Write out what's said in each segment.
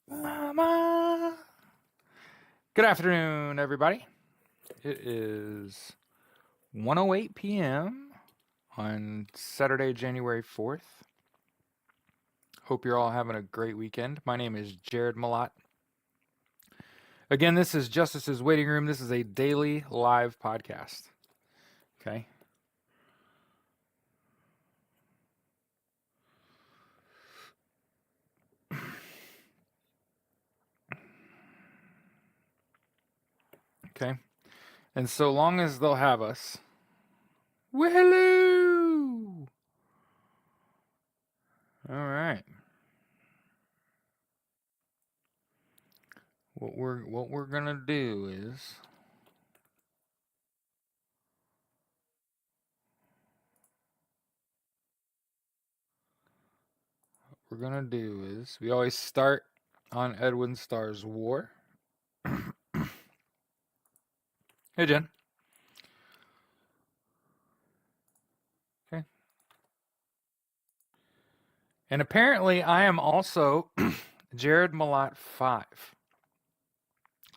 Mama. Good afternoon, everybody. It is 1:08 p.m. on Saturday, January 4th. Hope you're all having a great weekend. My name is Jared Malott. Again, this is Justice's Waiting Room. This is a daily live podcast. Okay. Okay. And so long as they'll have us. Woohoo! All right. What we're gonna do is we always start on Edwin Starr's War. Hey, Jen. Okay. And apparently I am also Jared Malott 5.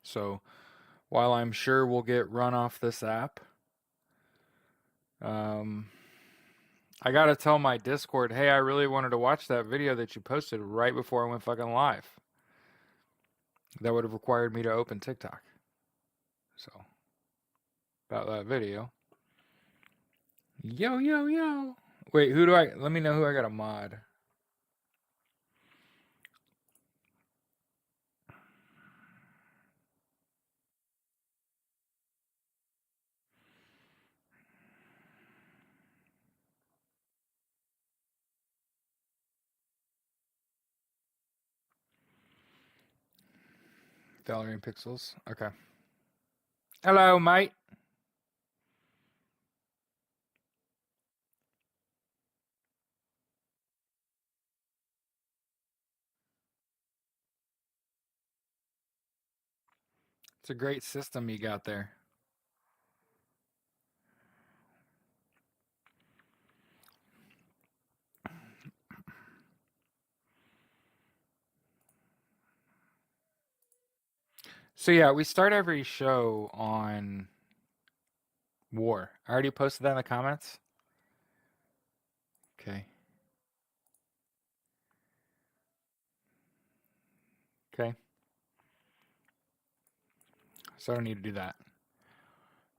So while I'm sure we'll get run off this app, I gotta tell my Discord, hey, I really wanted to watch that video that you posted right before I went fucking live. That would have required me to open TikTok. So, about that video. Yo, yo, yo. Wait, let me know who I got a mod. Valerie and Pixels. Okay. Hello, mate. It's a great system you got there. So yeah, we start every show on war. I already posted that in the comments. Okay. Okay. So I don't need to do that.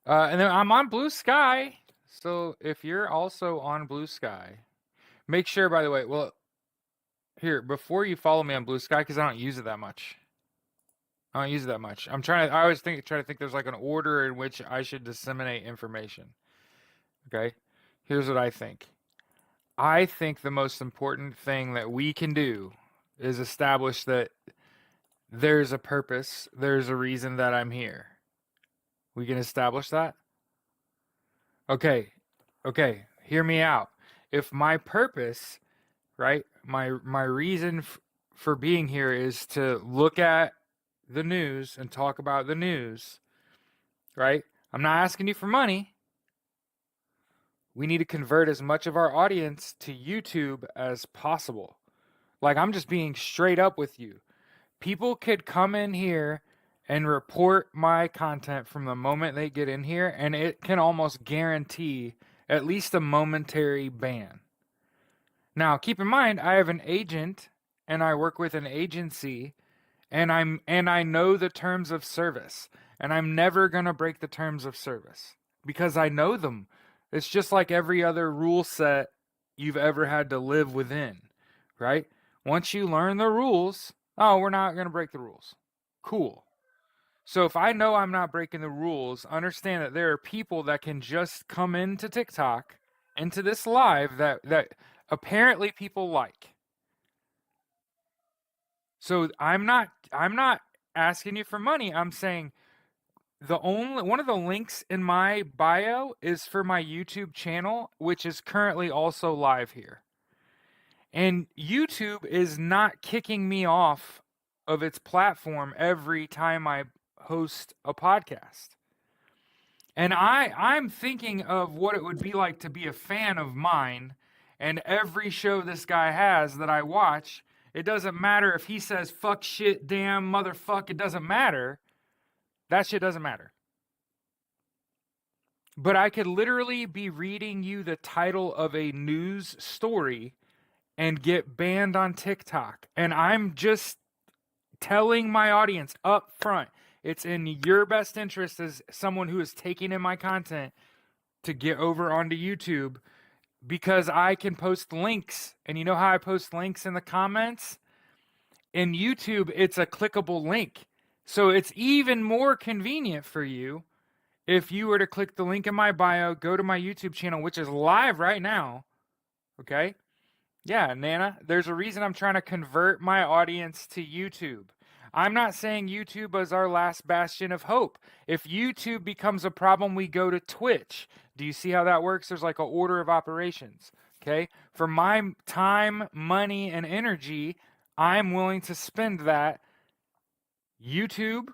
And then I'm on Blue Sky. So if you're also on Blue Sky, make sure, by the way, well, here, before you follow me on Blue Sky, because I don't use it that much. I always try to think there's like an order in which I should disseminate information. Okay. Here's what I think. I think the most important thing that we can do is establish that there's a purpose, there's a reason that I'm here. We can establish that? Okay. Okay, hear me out. If my purpose, right, my reason for being here is to look at the news and talk about the news, right? I'm not asking you for money. We need to convert as much of our audience to YouTube as possible. Like, I'm just being straight up with you. People could come in here and report my content from the moment they get in here, and it can almost guarantee at least a momentary ban. Now, keep in mind, I have an agent and I work with an agency, and I know the terms of service, and I'm never going to break the terms of service because I know them. It's just like every other rule set you've ever had to live within, right? Once you learn the rules, oh, we're not going to break the rules. Cool. So if I know I'm not breaking the rules, understand that there are people that can just come into TikTok, into this live that apparently people like. So I'm not asking you for money. I'm saying one of the links in my bio is for my YouTube channel, which is currently also live here. And YouTube is not kicking me off of its platform every time I host a podcast. And I'm thinking of what it would be like to be a fan of mine, and every show this guy has that I watch, it doesn't matter if he says fuck, shit, damn, motherfuck, it doesn't matter. That shit doesn't matter. But I could literally be reading you the title of a news story and get banned on TikTok. And I'm just telling my audience up front, it's in your best interest as someone who is taking in my content to get over onto YouTube, because I can post links. And you know how I post links in the comments? In YouTube, it's a clickable link. So it's even more convenient for you if you were to click the link in my bio, go to my YouTube channel, which is live right now. Okay? Yeah, Nana, there's a reason I'm trying to convert my audience to YouTube. I'm not saying YouTube is our last bastion of hope. If YouTube becomes a problem, we go to Twitch. Do you see how that works? There's like an order of operations. Okay? For my time, money, and energy, I'm willing to spend that YouTube,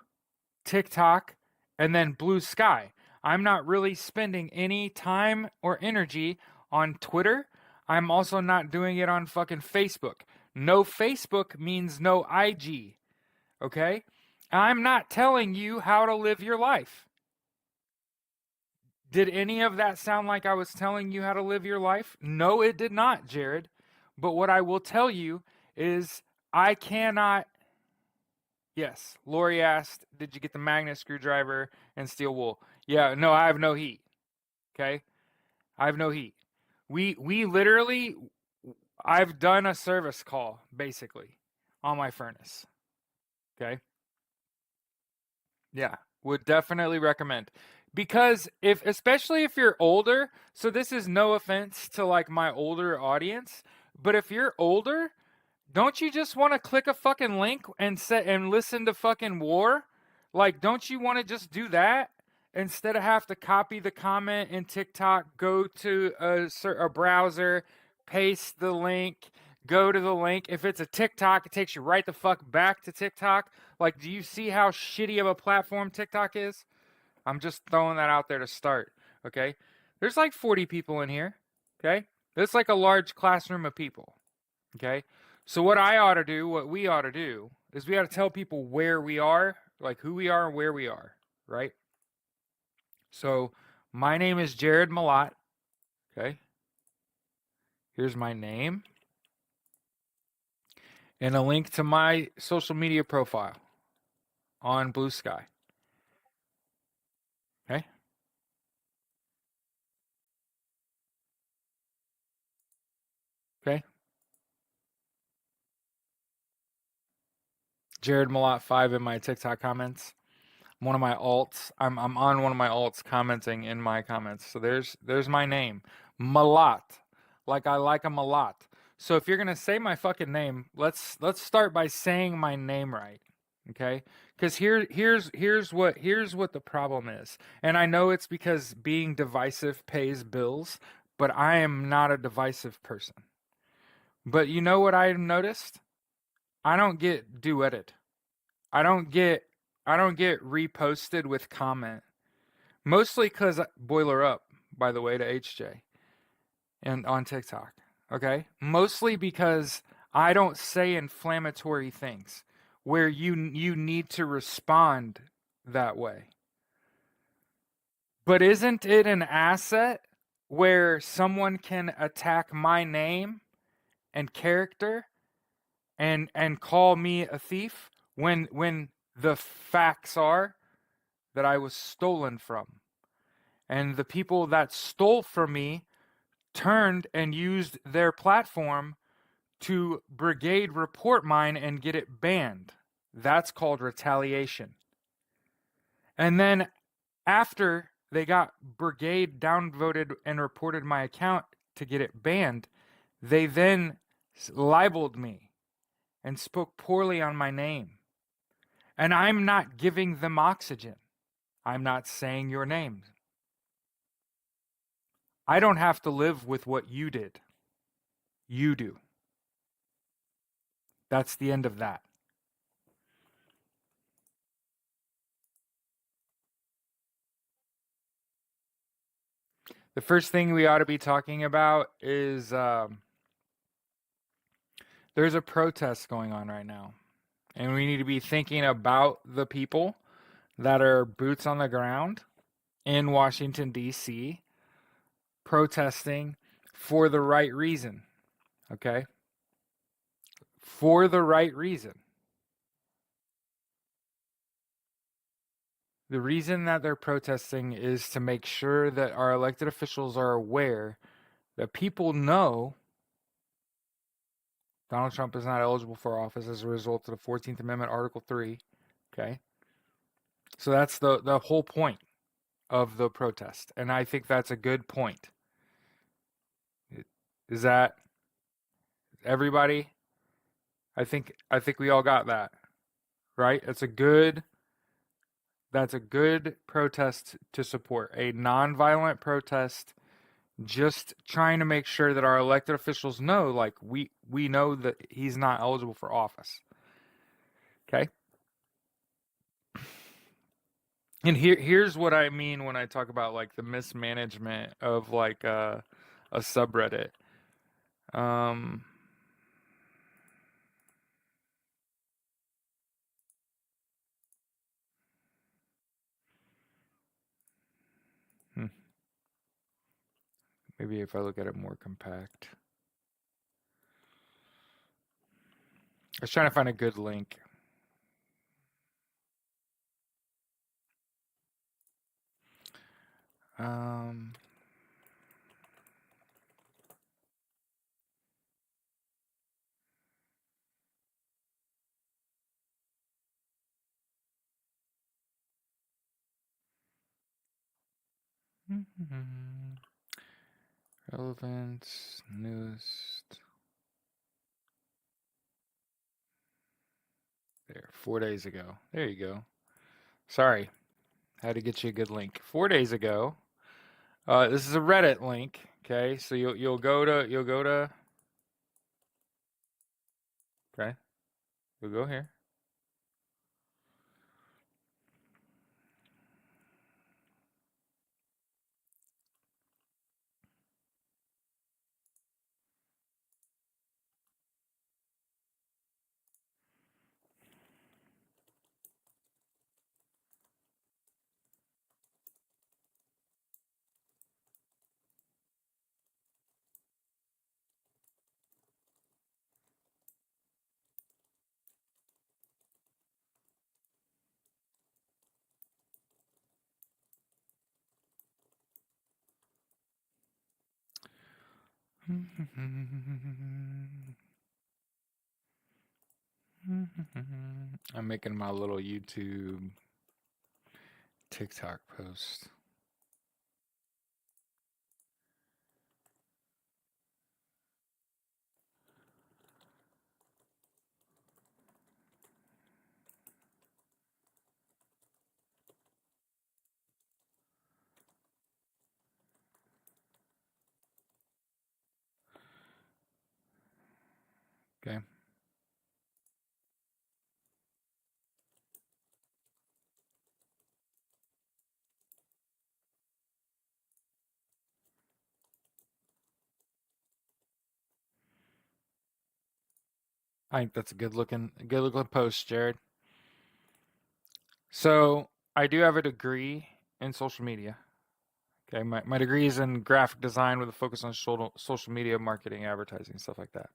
TikTok, and then Blue Sky. I'm not really spending any time or energy on Twitter. I'm also not doing it on fucking Facebook. No Facebook means no IG. Okay? I'm not telling you how to live your life. Did any of that sound like I was telling you how to live your life? No, it did not, Jared. But what I will tell you is I cannot. Yes, Lori asked, did you get the magnet screwdriver and steel wool? Yeah, no, I have no heat. Okay? I have no heat. We literally, I've done a service call basically on my furnace. Okay? Yeah, would definitely recommend. Because if, especially if you're older, so this is no offense to like my older audience, but if you're older, don't you just want to click a fucking link and set and listen to fucking war? Like, don't you want to just do that instead of have to copy the comment in TikTok, go to a browser, paste the link, go to the link. If it's a TikTok, it takes you right the fuck back to TikTok. Like, do you see how shitty of a platform TikTok is? I'm just throwing that out there to start. Okay, there's like 40 people in here. Okay, it's like a large classroom of people. Okay. So what I ought to do, what we ought to do, is we ought to tell people where we are, like who we are and where we are, right? So my name is Jared Malott. Okay. Here's my name and a link to my social media profile on Blue Sky. Okay. Okay. Jared Malott 5 in my TikTok comments. One of my alts. I'm on one of my alts commenting in my comments. So there's my name. Malott. Like I like him a lot. So if you're gonna say my fucking name, let's start by saying my name right. Okay? Because here's what the problem is. And I know it's because being divisive pays bills, but I am not a divisive person. But you know what I noticed? I don't get duetted. I don't get I don't get reposted with comment. Mostly cuz Boiler Up, by the way, to HJ and on TikTok. Okay? Mostly because I don't say inflammatory things where you need to respond that way. But isn't it an asset where someone can attack my name and character and call me a thief when the facts are that I was stolen from? And the people that stole from me turned and used their platform to brigade report mine and get it banned. That's called retaliation. And then after they got brigade downvoted and reported my account to get it banned, they then libeled me and spoke poorly on my name. And I'm not giving them oxygen. I'm not saying your name. I don't have to live with what you did. You do. That's the end of that. the first thing we ought to be talking about is there's a protest going on right now, and we need to be thinking about the people that are boots on the ground in Washington, D.C., protesting for the right reason, okay? For the right reason. The reason that they're protesting is to make sure that our elected officials are aware that people know Donald Trump is not eligible for office as a result of the 14th Amendment, Article 3. Okay? So that's the whole point of the protest. And I think that's a good point. Is that everybody? I think we all got that. Right? That's a good protest to support. A nonviolent protest, just trying to make sure that our elected officials know, like, we know that he's not eligible for office. Okay? And here's what I mean when I talk about like the mismanagement of like a subreddit. Um, hmm, maybe if I look at it more compact. I was trying to find a good link. Um, relevance, news. There, 4 days ago. There you go. Sorry, had to get you a good link. 4 days ago. This is a Reddit link. Okay, so you'll go to okay, you'll go here. I'm making my little YouTube TikTok post. Okay. I think that's a good looking post, Jared. So I do have a degree in social media. Okay, my degree is in graphic design with a focus on social media marketing, advertising, stuff like that.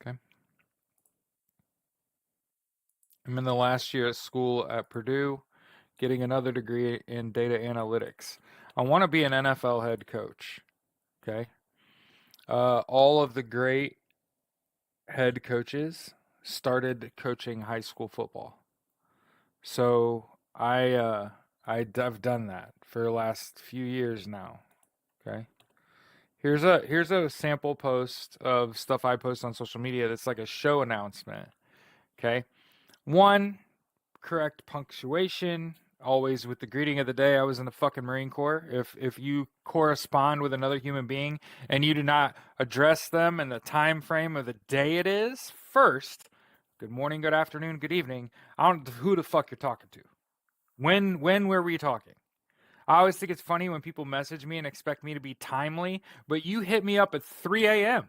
Okay. I'm in the last year at school at Purdue, getting another degree in data analytics. I want to be an NFL head coach. Okay. All of the great head coaches started coaching high school football. So I've done that for the last few years now. Okay. Here's a sample post of stuff I post on social media that's like a show announcement. Okay. One, correct punctuation, always with the greeting of the day. I was in the fucking Marine Corps. If you correspond with another human being and you do not address them in the time frame of the day it is, first, good morning, good afternoon, good evening. I don't know who the fuck you're talking to. When were we talking? I always think it's funny when people message me and expect me to be timely, but you hit me up at 3 a.m.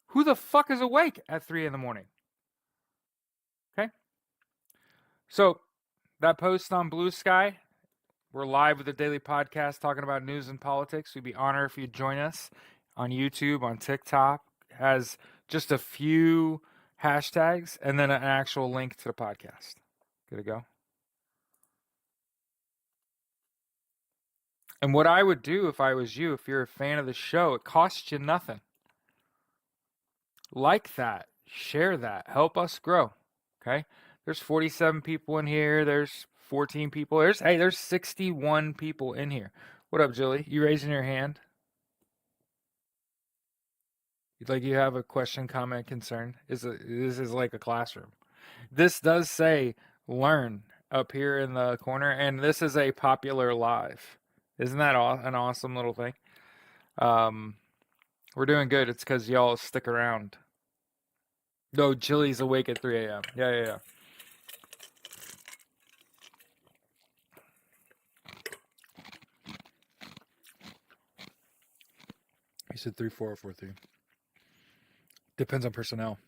Who the fuck is awake at 3 in the morning? Okay. So that post on Blue Sky, we're live with the daily podcast talking about news and politics. We'd be honored if you'd join us on YouTube, on TikTok. It has just a few hashtags and then an actual link to the podcast. Good to go. And what I would do if I was you, if you're a fan of the show, it costs you nothing. Like that, share that, help us grow. Okay. There's 47 people in here. There's 14 people. There's 61 people in here. What up, Julie? You raising your hand? Like you have a question, comment, concern? This is like a classroom. This does say learn up here in the corner, and this is a popular live. Isn't that an awesome little thing? We're doing good. It's because y'all stick around. No, Chili's awake at 3 a.m. Yeah. You said 3-4 or 4-3. Depends on personnel.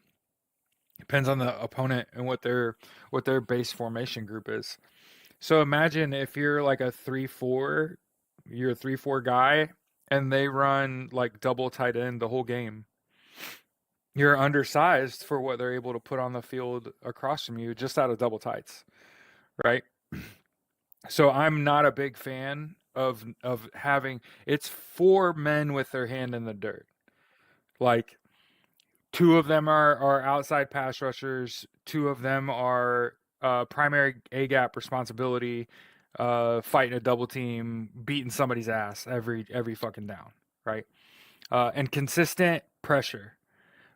Depends on the opponent and what their base formation group is. So imagine if you're like a 3-4, you're a 3-4 guy, and they run like double tight end the whole game. You're undersized for what they're able to put on the field across from you just out of double tights, right? So I'm not a big fan of having it's 4 men with their hand in the dirt. Like 2 of them are outside pass rushers, 2 of them are primary A gap responsibility, fighting a double team, beating somebody's ass every fucking down, right? And consistent pressure.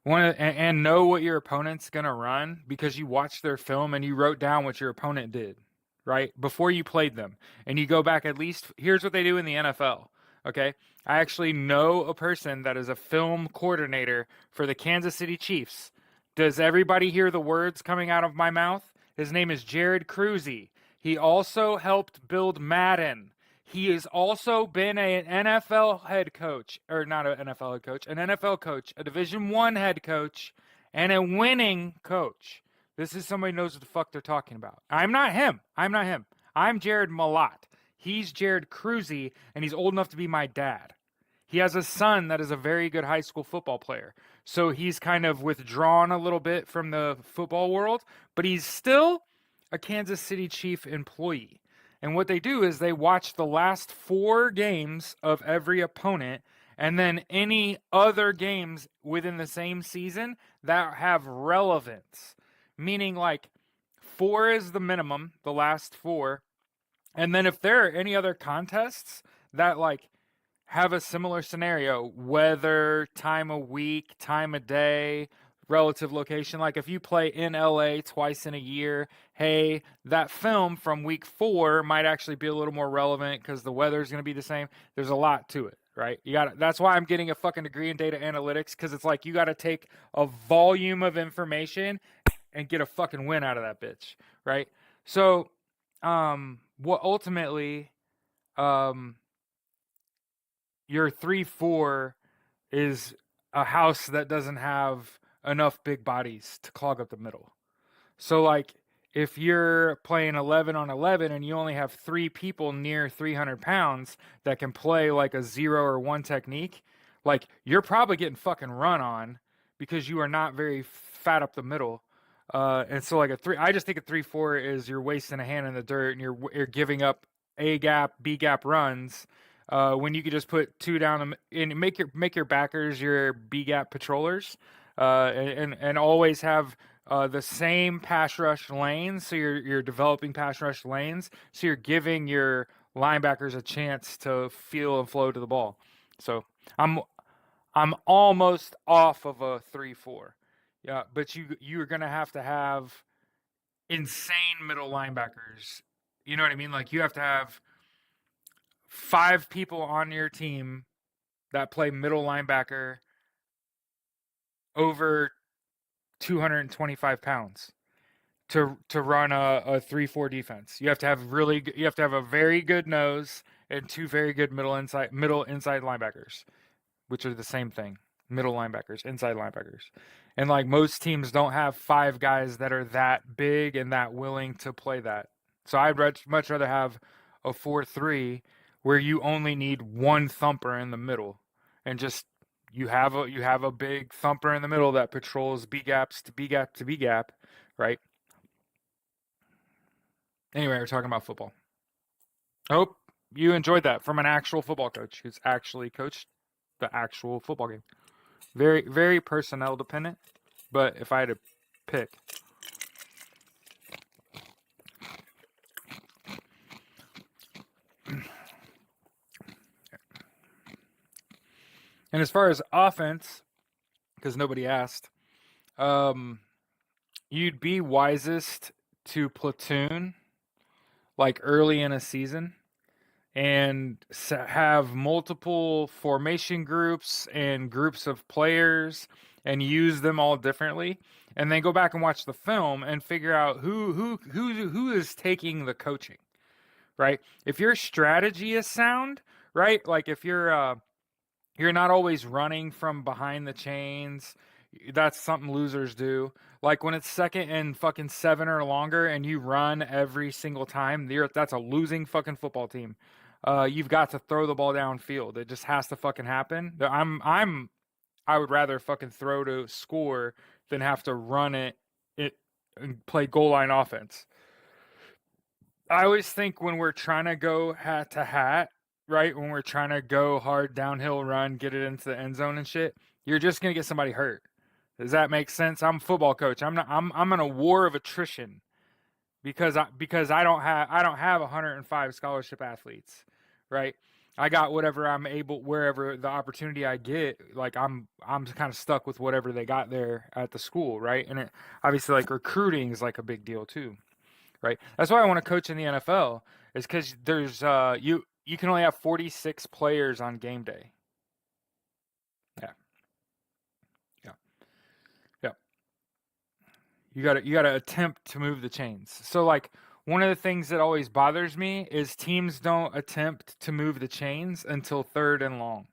And know what your opponent's gonna run because you watched their film and you wrote down what your opponent did, right? Before you played them. And you go back at least, here's what they do in the NFL, okay? I actually know a person that is a film coordinator for the Kansas City Chiefs. Does everybody hear the words coming out of my mouth? His name is Jared Cruzy. He also helped build Madden. He has also been an NFL head coach, or not an NFL head coach, an NFL coach, a Division I head coach, and a winning coach. This is somebody who knows what the fuck they're talking about. I'm not him. I'm Jared Malott. He's Jared Cruzy, and he's old enough to be my dad. He has a son that is a very good high school football player. So he's kind of withdrawn a little bit from the football world, but he's still a Kansas City Chief employee. And what they do is they watch the last 4 games of every opponent and then any other games within the same season that have relevance. Meaning like 4 is the minimum, the last 4. And then if there are any other contests that like have a similar scenario, weather, time of week, time of day, relative location. Like if you play in LA twice in a year, hey, that film from week 4 might actually be a little more relevant because the weather is going to be the same. There's a lot to it, right? That's why I'm getting a fucking degree in data analytics, because it's like you got to take a volume of information and get a fucking win out of that bitch, right? So, what ultimately, your 3-4 is a house that doesn't have enough big bodies to clog up the middle. So like if you're playing 11 on 11 and you only have 3 people near 300 pounds that can play like a 0 or 1 technique, like you're probably getting fucking run on because you are not very fat up the middle. And so like I just think a 3-4 is you're wasting a hand in the dirt and you're giving up A gap, B gap runs. When you could just put 2 down and make your backers your B gap patrollers, and always have the same pass rush lanes. So you're developing pass rush lanes. So you're giving your linebackers a chance to feel and flow to the ball. So I'm almost off of a 3-4. Yeah, but you're gonna have to have insane middle linebackers. You know what I mean? Like you have to have 5 people on your team that play middle linebacker over 225 pounds to run a 3-4 defense. You have to have you have to have a very good nose and two very good middle inside linebackers, which are the same thing. Middle linebackers, inside linebackers. And like most teams don't have five guys that are that big and that willing to play that. So I'd much rather have a 4-3 where you only need one thumper in the middle and just you have a big thumper in the middle that patrols B gaps to B gap to B gap, right? Anyway, we're talking about football. I hope you enjoyed that from an actual football coach who's actually coached the actual football game. Very, very personnel dependent, but if I had to pick, and as far as offense, because nobody asked, um, you'd be wisest to platoon like early in a season and have multiple formation groups and groups of players and use them all differently, and then go back and watch the film and figure out who is taking the coaching, right? If your strategy is sound, right? Like if you're not always running from behind the chains. That's something losers do. Like when it's second and fucking 7 or longer and you run every single time, that's a losing fucking football team. You've got to throw the ball downfield. It just has to fucking happen. I would rather fucking throw to score than have to run it and play goal line offense. I always think when we're trying to go hat to hat, right? When we're trying to go hard downhill run, get it into the end zone and shit, you're just gonna get somebody hurt. Does that make sense? I'm a football coach. I'm not. I'm in a war of attrition because I don't have 105 scholarship athletes, right? I got whatever I'm able wherever the opportunity I get. Like I'm kind of stuck with whatever they got there at the school, right? And it obviously like recruiting is like a big deal too, right? That's why I want to coach in the NFL is because there's you can only have 46 players on game day. Yeah, yeah, yeah. You gotta attempt to move the chains. So like one of the things that always bothers me is teams don't attempt to move the chains until third and long.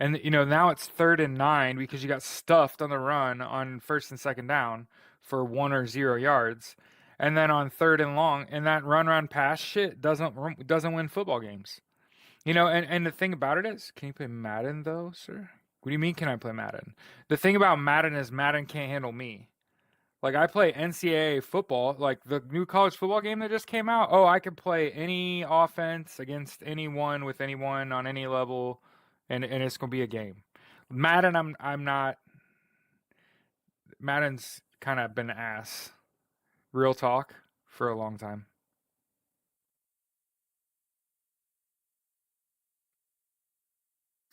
And now it's 3rd and 9 because you got stuffed on the run on first and second down for 1 or 0 yards. And then on third and long, and that run pass shit doesn't win football games. And the thing about it is, can you play Madden though, sir? What do you mean can I play Madden? The thing about Madden is Madden can't handle me. Like I play NCAA football, like the new college football game that just came out. Oh, I can play any offense against anyone with anyone on any level, and it's gonna be a game. Madden, I'm not. Madden's kind of been ass, real talk, for a long time.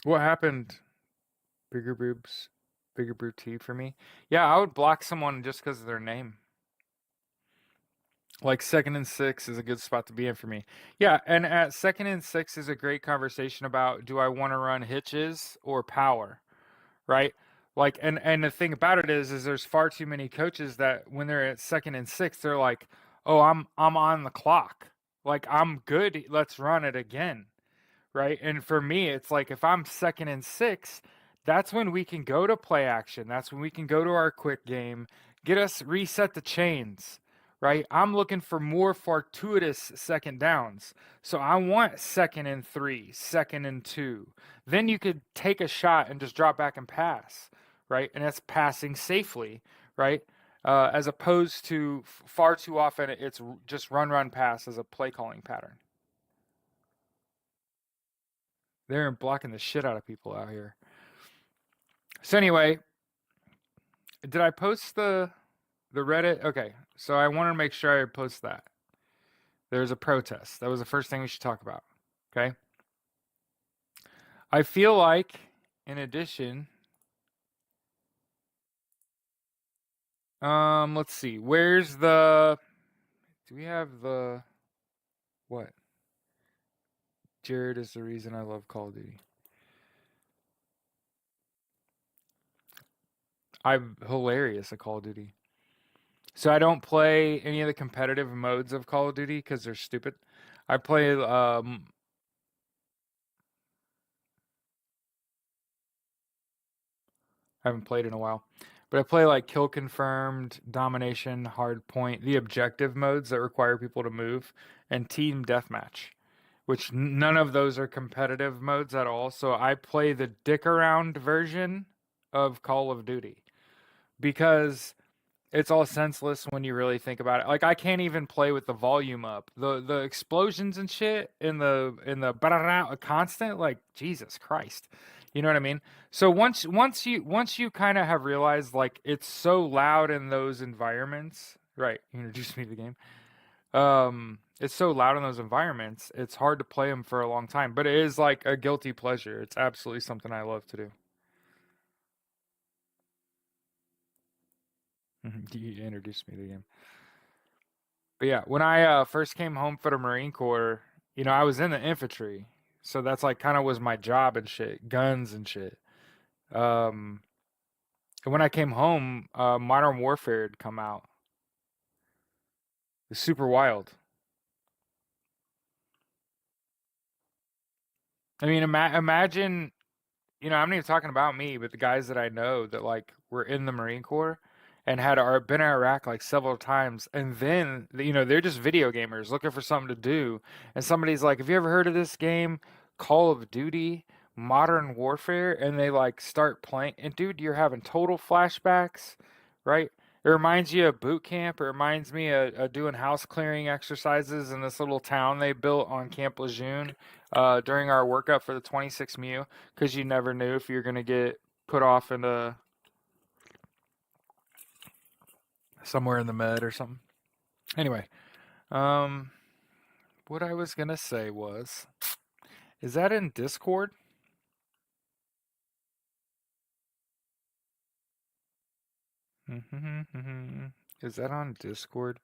What happened? Bigger boobs, bigger booty for me. Yeah, I would block someone just because of their name. Like 2nd and 6 is a good spot to be in for me. Yeah, and at 2nd and 6 is a great conversation about do I want to run hitches or power, right? Like, and the thing about it is there's far too many coaches that when they're at 2nd and 6, they're like, oh, I'm on the clock, like I'm good, let's run it again, right? And for me, it's like if I'm 2nd and 6, that's when we can go to play action. That's when we can go to our quick game, get us reset the chains, right? I'm looking for more fortuitous second downs. So I want 2nd and 3, 2nd and 2. Then you could take a shot and just drop back and pass, right? And that's passing safely, right? As opposed to far too often, it's just run, pass as a play calling pattern. They're blocking the shit out of people out here. So anyway, did I post the Reddit? Okay, so I want to make sure I post that. There's a protest. That was the first thing we should talk about. Okay. I feel like, in addition, let's see. Where's the? Do we have the? What? Jared is the reason I love Call of Duty. I'm hilarious at Call of Duty. So I don't play any of the competitive modes of Call of Duty because they're stupid. I play I haven't played in a while. But I play like kill confirmed, domination, hard point, the objective modes that require people to move, and team deathmatch, which none of those are competitive modes at all. So I play the dick around version of Call of Duty because it's all senseless when you really think about it. Like I can't even play with the volume up. The explosions and shit in the constant, like Jesus Christ. You know what I mean? So once you kind of have realized like it's so loud in those environments, right? You introduced me to the game. It's so loud in those environments, it's hard to play them for a long time, but it is like a guilty pleasure. It's absolutely something I love to do. You introduced me to the game. But yeah, when I first came home for the Marine Corps, I was in the infantry, so that's like kind of was my job and shit, guns and shit. Um, and when I came home, Modern Warfare had come out. It's super wild. I mean, imagine, I'm not even talking about me, but the guys that I know that like were in the Marine Corps and had been in Iraq like several times, and then they're just video gamers looking for something to do, and somebody's like, "Have you ever heard of this game, Call of Duty, Modern Warfare?" And they like start playing, and dude, you're having total flashbacks, right? It reminds you of boot camp. It reminds me of doing house clearing exercises in this little town they built on Camp Lejeune during our workup for the 26 MEU because you never knew if you're gonna get put off into somewhere in the med or something. Anyway, um, what I was gonna say was, is that in Discord? Is that on Discord?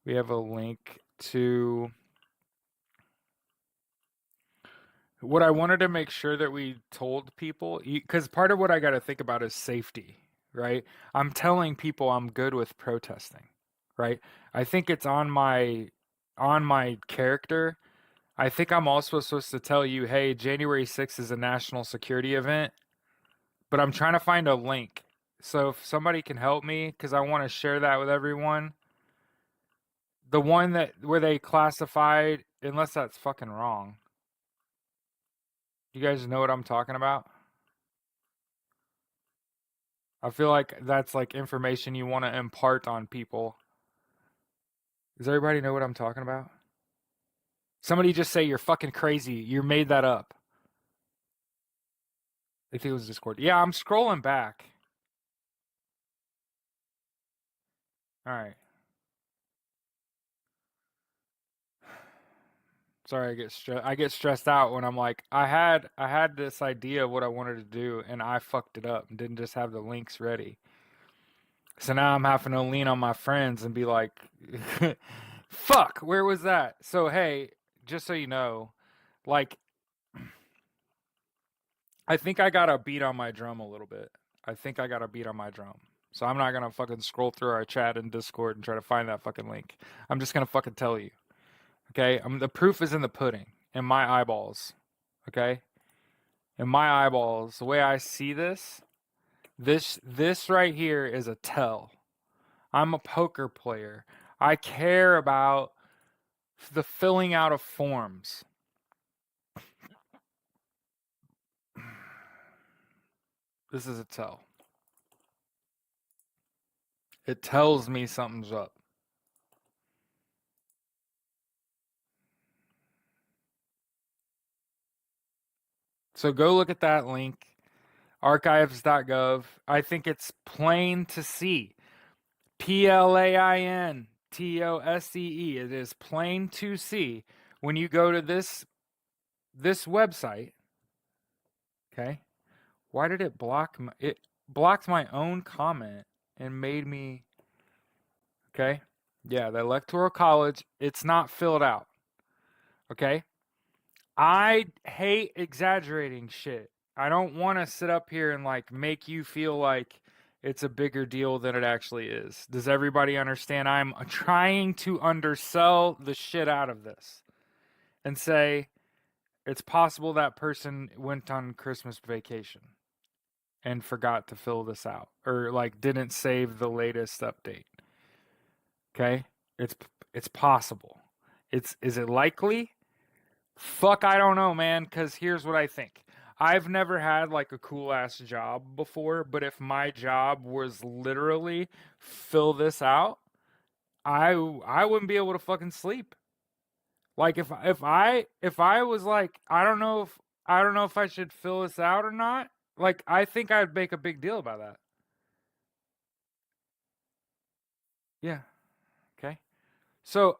We have a link to what I wanted to make sure that we told people, because part of what I got to think about is safety, right? I'm telling people I'm good with protesting, right? I think it's on my character. I think I'm also supposed to tell you, hey, January 6th is a national security event, but I'm trying to find a link. So if somebody can help me, because I want to share that with everyone, the one that where they classified, unless that's fucking wrong. You guys know what I'm talking about? I feel like that's like information you want to impart on people. Does everybody know what I'm talking about? Somebody just say you're fucking crazy. You made that up. I think it was Discord. Yeah, I'm scrolling back. All right. Sorry, I get stressed out when I'm like I had this idea of what I wanted to do and I fucked it up and didn't just have the links ready. So now I'm having to lean on my friends and be like, "Fuck, where was that?" So hey, just so you know, like I think I got a beat on my drum a little bit. I think I got a beat on my drum. So I'm not gonna fucking scroll through our chat and Discord and try to find that fucking link. I'm just gonna fucking tell you. Okay? The proof is in the pudding, in my eyeballs. Okay? In my eyeballs, the way I see this right here is a tell. I'm a poker player. I care about the filling out of forms. This is a tell. It tells me something's up. So go look at that link, archives.gov. I think it's plain to see. PLAINTOSCE. It is plain to see when you go to this website. Okay. Why did it block it blocked my own comment and made me okay? Yeah, the electoral college, it's not filled out. Okay? I hate exaggerating shit. I don't want to sit up here and like make you feel like it's a bigger deal than it actually is. Does everybody understand? I'm trying to undersell the shit out of this and say it's possible that person went on Christmas vacation and forgot to fill this out or like didn't save the latest update. Okay? It's it's possible. Is it likely? Fuck, I don't know, man, cuz here's what I think. I've never had like a cool ass job before, but if my job was literally fill this out, I wouldn't be able to fucking sleep. Like if I was like I don't know if I should fill this out or not. Like I think I'd make a big deal about that. Yeah. Okay. So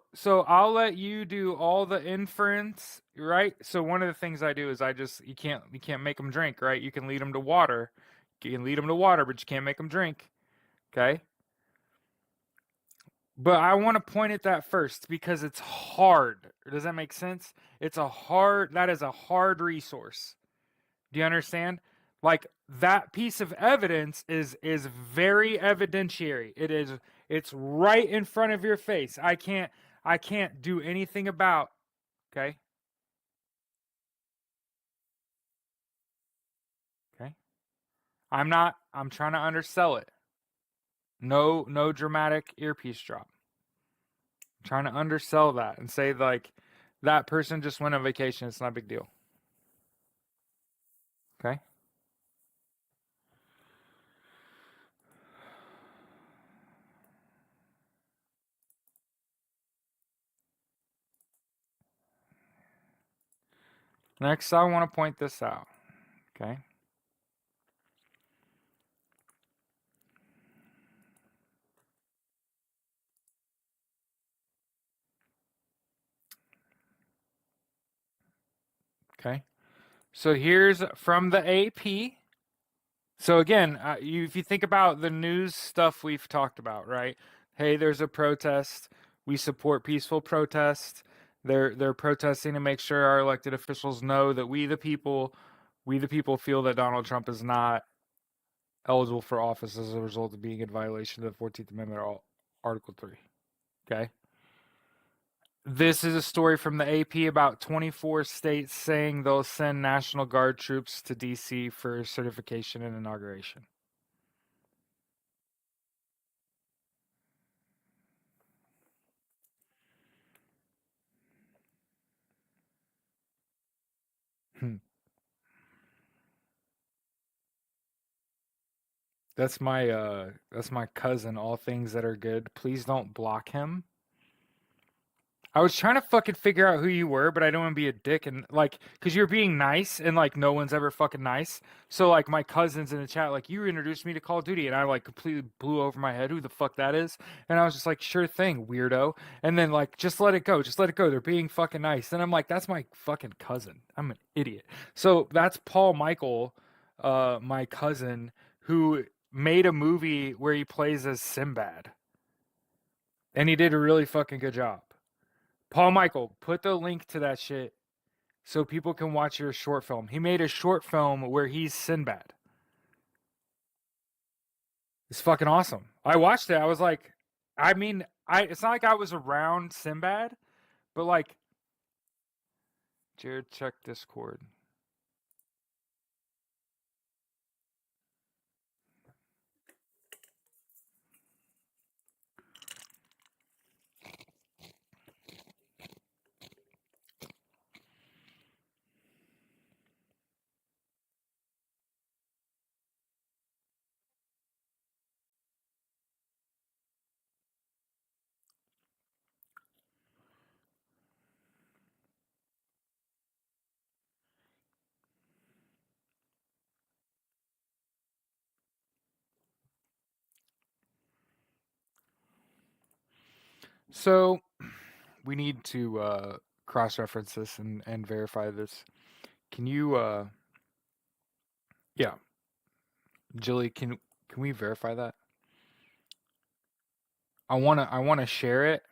I'll let you do all the inference, right? So one of the things I do is I just you can't make them drink, right? You can lead them to water. You can lead them to water, but you can't make them drink. Okay? But I want to point at that first because it's hard. Does that make sense? That is a hard resource. Do you understand? Like that piece of evidence is very evidentiary. It's right in front of your face. I can't do anything about, okay? Okay? I'm trying to undersell it. No dramatic earpiece drop. I'm trying to undersell that and say like that person just went on vacation, it's not a big deal. Okay? Next, I want to point this out. Okay? Okay? So here's from the AP. So again, if you think about the news stuff we've talked about, right? Hey, there's a protest. We support peaceful protest. They're protesting to make sure our elected officials know that we the people feel that Donald Trump is not eligible for office as a result of being in violation of the 14th Amendment, Article 3. Okay? This is a story from the AP about 24 states saying they'll send National Guard troops to DC for certification and inauguration. Hmm. That's my cousin, all things that are good. Please don't block him. I was trying to fucking figure out who you were, but I don't want to be a dick and like cuz you're being nice and like no one's ever fucking nice. So like my cousins in the chat like you introduced me to Call of Duty and I like completely blew over my head who the fuck that is. And I was just like sure thing, weirdo. And then like just let it go. Just let it go. They're being fucking nice. And I'm like that's my fucking cousin. I'm an idiot. So that's Paul Michael, my cousin who made a movie where he plays as Sinbad. And he did a really fucking good job. Paul Michael, put the link to that shit so people can watch your short film. He made a short film where he's Sinbad. It's fucking awesome. I watched it. I was like, I mean, it's not like I was around Sinbad, but like, Jared, check Discord. So we need to cross-reference this and verify this. Can you, yeah, Jilly, can we verify that? I wanna share it.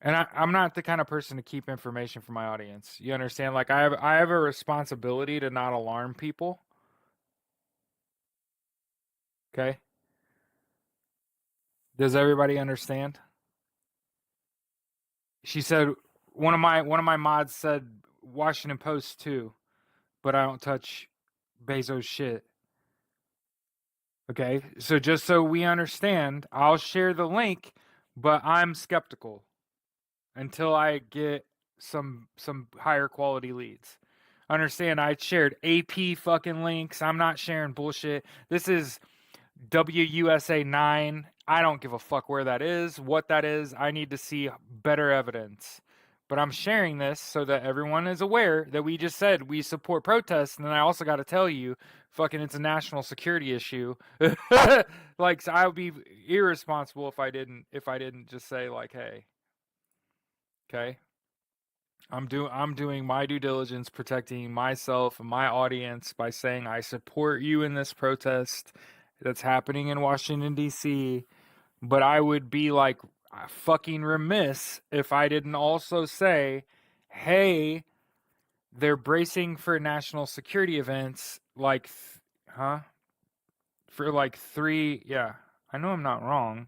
And I'm not the kind of person to keep information from my audience. You understand? Like I have a responsibility to not alarm people. Okay? Does everybody understand? She said one of my mods said Washington Post too, but I don't touch Bezos shit. Okay? So just so we understand, I'll share the link, but I'm skeptical until I get some higher quality leads. Understand, I shared AP fucking links. I'm not sharing bullshit. This is WUSA 9. I don't give a fuck where that is, what that is. I need to see better evidence. But I'm sharing this so that everyone is aware that we just said we support protests, and then I also got to tell you, fucking, it's a national security issue. Like, so I would be irresponsible if I didn't just say like, hey, okay, I'm doing my due diligence, protecting myself and my audience by saying I support you in this protest that's happening in Washington D.C. But I would be like fucking remiss if I didn't also say, hey, they're bracing for national security events like for like 3, yeah. I know I'm not wrong.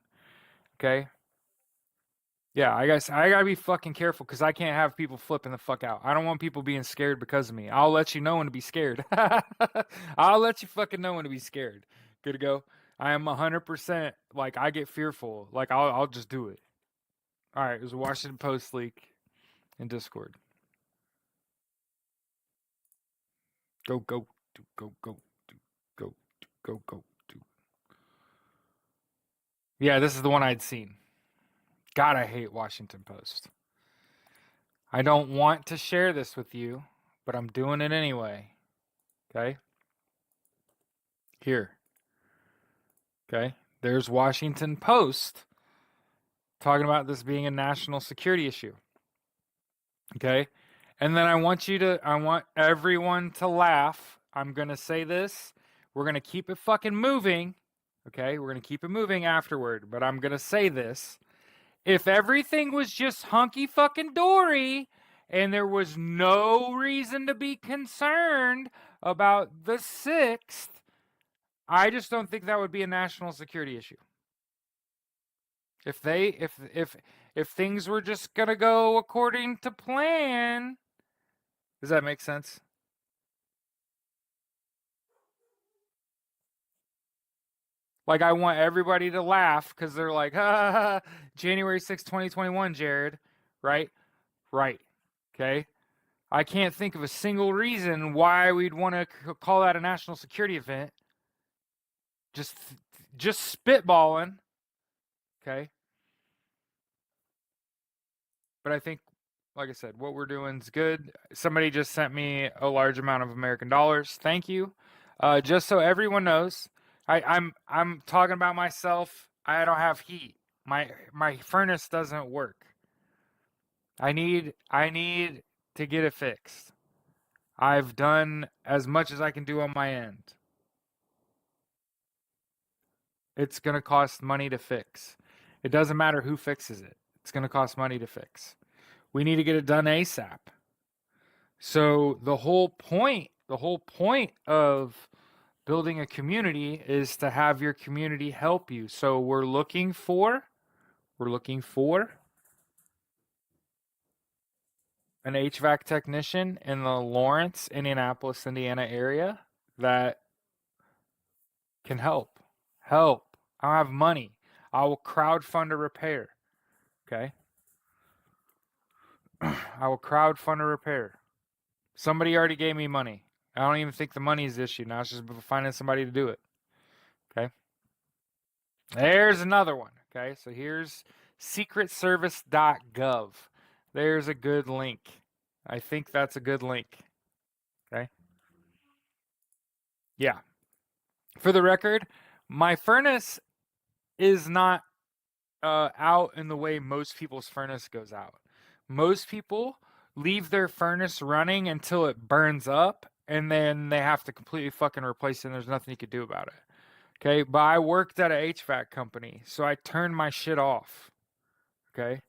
Okay? Yeah, I guess I gotta be fucking careful because I can't have people flipping the fuck out. I don't want people being scared because of me. I'll let you know when to be scared. I'll let you fucking know when to be scared. Good to go. I am 100% like I get fearful. Like I'll just do it. All right, it was a Washington Post leak in Discord. Go go do go go do go do go go do. Yeah, this is the one I'd seen. God, I hate Washington Post. I don't want to share this with you, but I'm doing it anyway. Okay? Here. Okay? There's Washington Post talking about this being a national security issue. Okay? And then I want everyone to laugh. I'm going to say this. We're going to keep it fucking moving. Okay? We're going to keep it moving afterward, but I'm going to say this. If everything was just hunky fucking dory and there was no reason to be concerned about the 6th, I just don't think that would be a national security issue. If things were just gonna go according to plan, does that make sense? Like I want everybody to laugh because they're like, ha, January 6, 2021, Jared, right? Right. Okay. I can't think of a single reason why we'd want to call that a national security event. Just spitballing. Okay. But I think, like I said, what we're doing is good. Somebody just sent me a large amount of American dollars. Thank you. Just so everyone knows, I'm talking about myself. I don't have heat. My furnace doesn't work. I need to get it fixed. I've done as much as I can do on my end. It's going to cost money to fix. It doesn't matter who fixes it. It's going to cost money to fix. We need to get it done ASAP. So the whole point of building a community is to have your community help you. So we're looking for an HVAC technician in the Lawrence, Indianapolis, Indiana area that can help. Help. I don't have money. I will crowdfund a repair. Okay? I will crowdfund a repair. Somebody already gave me money. I don't even think the money is the issue. Now it's just finding somebody to do it. Okay? There's another one. Okay? So here's secretservice.gov. There's a good link. I think that's a good link. Okay? Yeah. For the record, my furnace is not out in the way most people's furnace goes out. Most people leave their furnace running until it burns up, and then they have to completely fucking replace it, and there's nothing you could do about it. Okay, but I worked at a HVAC company, so I turned my shit off. Okay,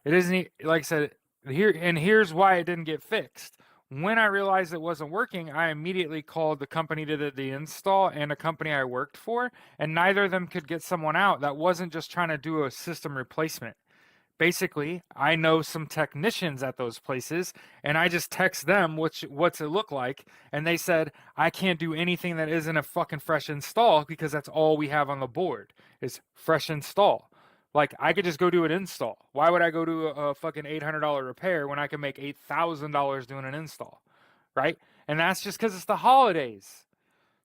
it isn't like I said here, and here's why it didn't get fixed. When I realized it wasn't working, I immediately called the company that did the install and a company I worked for, and neither of them could get someone out that wasn't just trying to do a system replacement. Basically, I know some technicians at those places, and I just text them what's it look like, and they said I can't do anything that isn't a fucking fresh install because that's all we have on the board is fresh install. Like I could just go do an install. Why would I go do a fucking $800 repair when I can make $8,000 doing an install, right? And that's just because it's the holidays.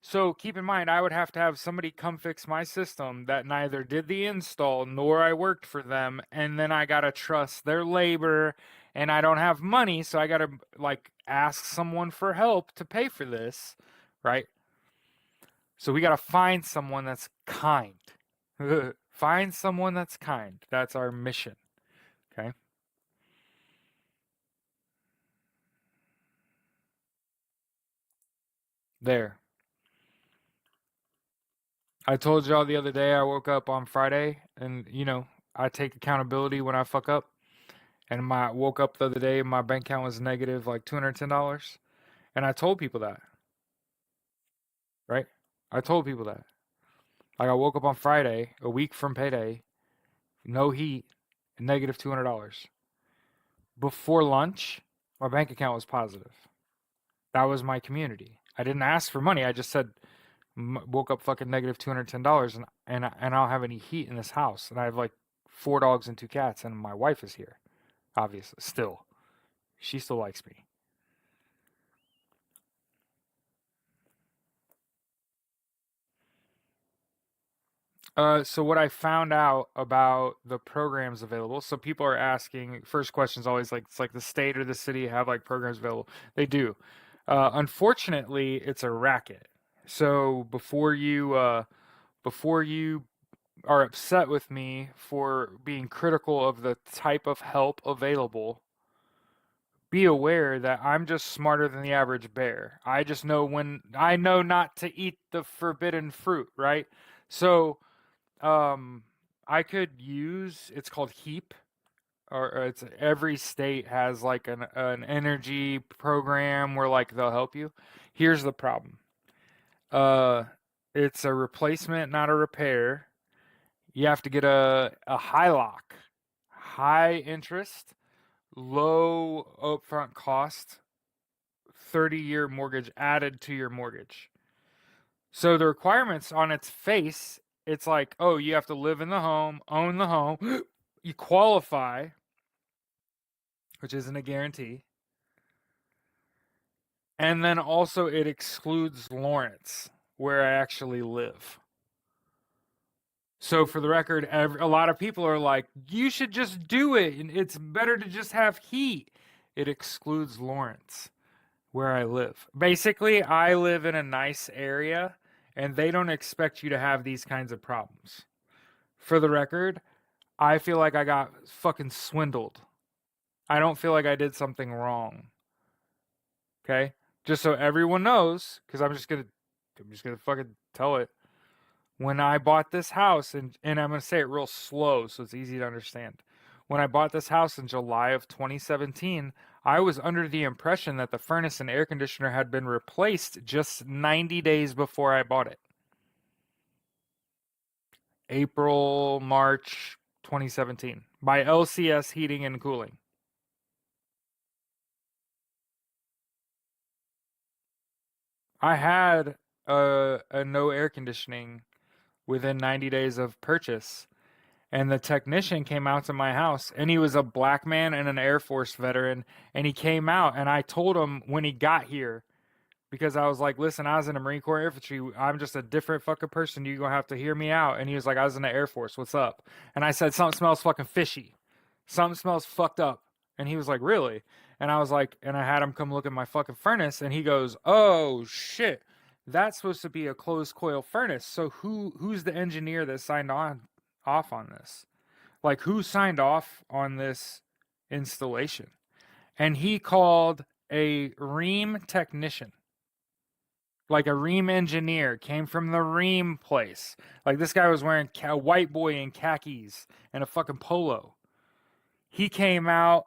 So keep in mind, I would have to have somebody come fix my system that neither did the install nor I worked for them, and then I gotta trust their labor, and I don't have money, so I gotta like ask someone for help to pay for this, right? So we gotta find someone that's kind. Find someone that's kind. That's our mission. Okay. There. I told y'all the other day I woke up on Friday and I take accountability when I fuck up. And my woke up the other day, my bank account was negative like $210. And I told people that, right? I told people that. Like I woke up on Friday, a week from payday, no heat, negative $200. Before lunch, my bank account was positive. That was my community. I didn't ask for money. I just said, woke up fucking negative $210, and I don't have any heat in this house, and I have like 4 dogs and 2 cats, and my wife is here. Obviously, still, she still likes me. So what I found out about the programs available, so people are asking, first question is always like, it's like the state or the city have like programs available. They do. Unfortunately, it's a racket. So before you are upset with me for being critical of the type of help available, be aware that I'm just smarter than the average bear. I know not to eat the forbidden fruit, right? So um, I could use it's called HEAP, or it's every state has like an energy program where like they'll help you. Here's the problem. Uh, it's a replacement, not a repair. You have to get a high lock, high interest, low upfront cost, 30-year mortgage added to your mortgage. So the requirements on its face, it's like, oh, you have to live in the home, own the home, you qualify, which isn't a guarantee. And then also it excludes Lawrence, where I actually live. So for the record, a lot of people are like, you should just do it, and it's better to just have heat. It excludes Lawrence, where I live. Basically, I live in a nice area, and they don't expect you to have these kinds of problems. For the record, I feel like I got fucking swindled. I don't feel like I did something wrong. Okay? Just so everyone knows, because I'm just gonna fucking tell it. When I bought this house, and I'm gonna say it real slow so it's easy to understand. When I bought this house in July of 2017, I was under the impression that the furnace and air conditioner had been replaced just 90 days before I bought it. April, March 2017 by LCS Heating and Cooling. I had a no air conditioning within 90 days of purchase. And the technician came out to my house, and he was a black man and an Air Force veteran. And he came out, and I told him when he got here, because I was like, listen, I was in the Marine Corps infantry. I'm just a different fucking person. You're going to have to hear me out. And he was like, I was in the Air Force. What's up? And I said, something smells fucking fishy. Something smells fucked up. And he was like, really? And I was like, and I had him come look at my fucking furnace, and he goes, oh shit. That's supposed to be a closed coil furnace. So who's the engineer that signed off on this? Like who signed off on this installation? And he called a ream technician, like a ream engineer, came from the ream place. Like this guy was wearing a white boy in khakis and a fucking polo. He came out,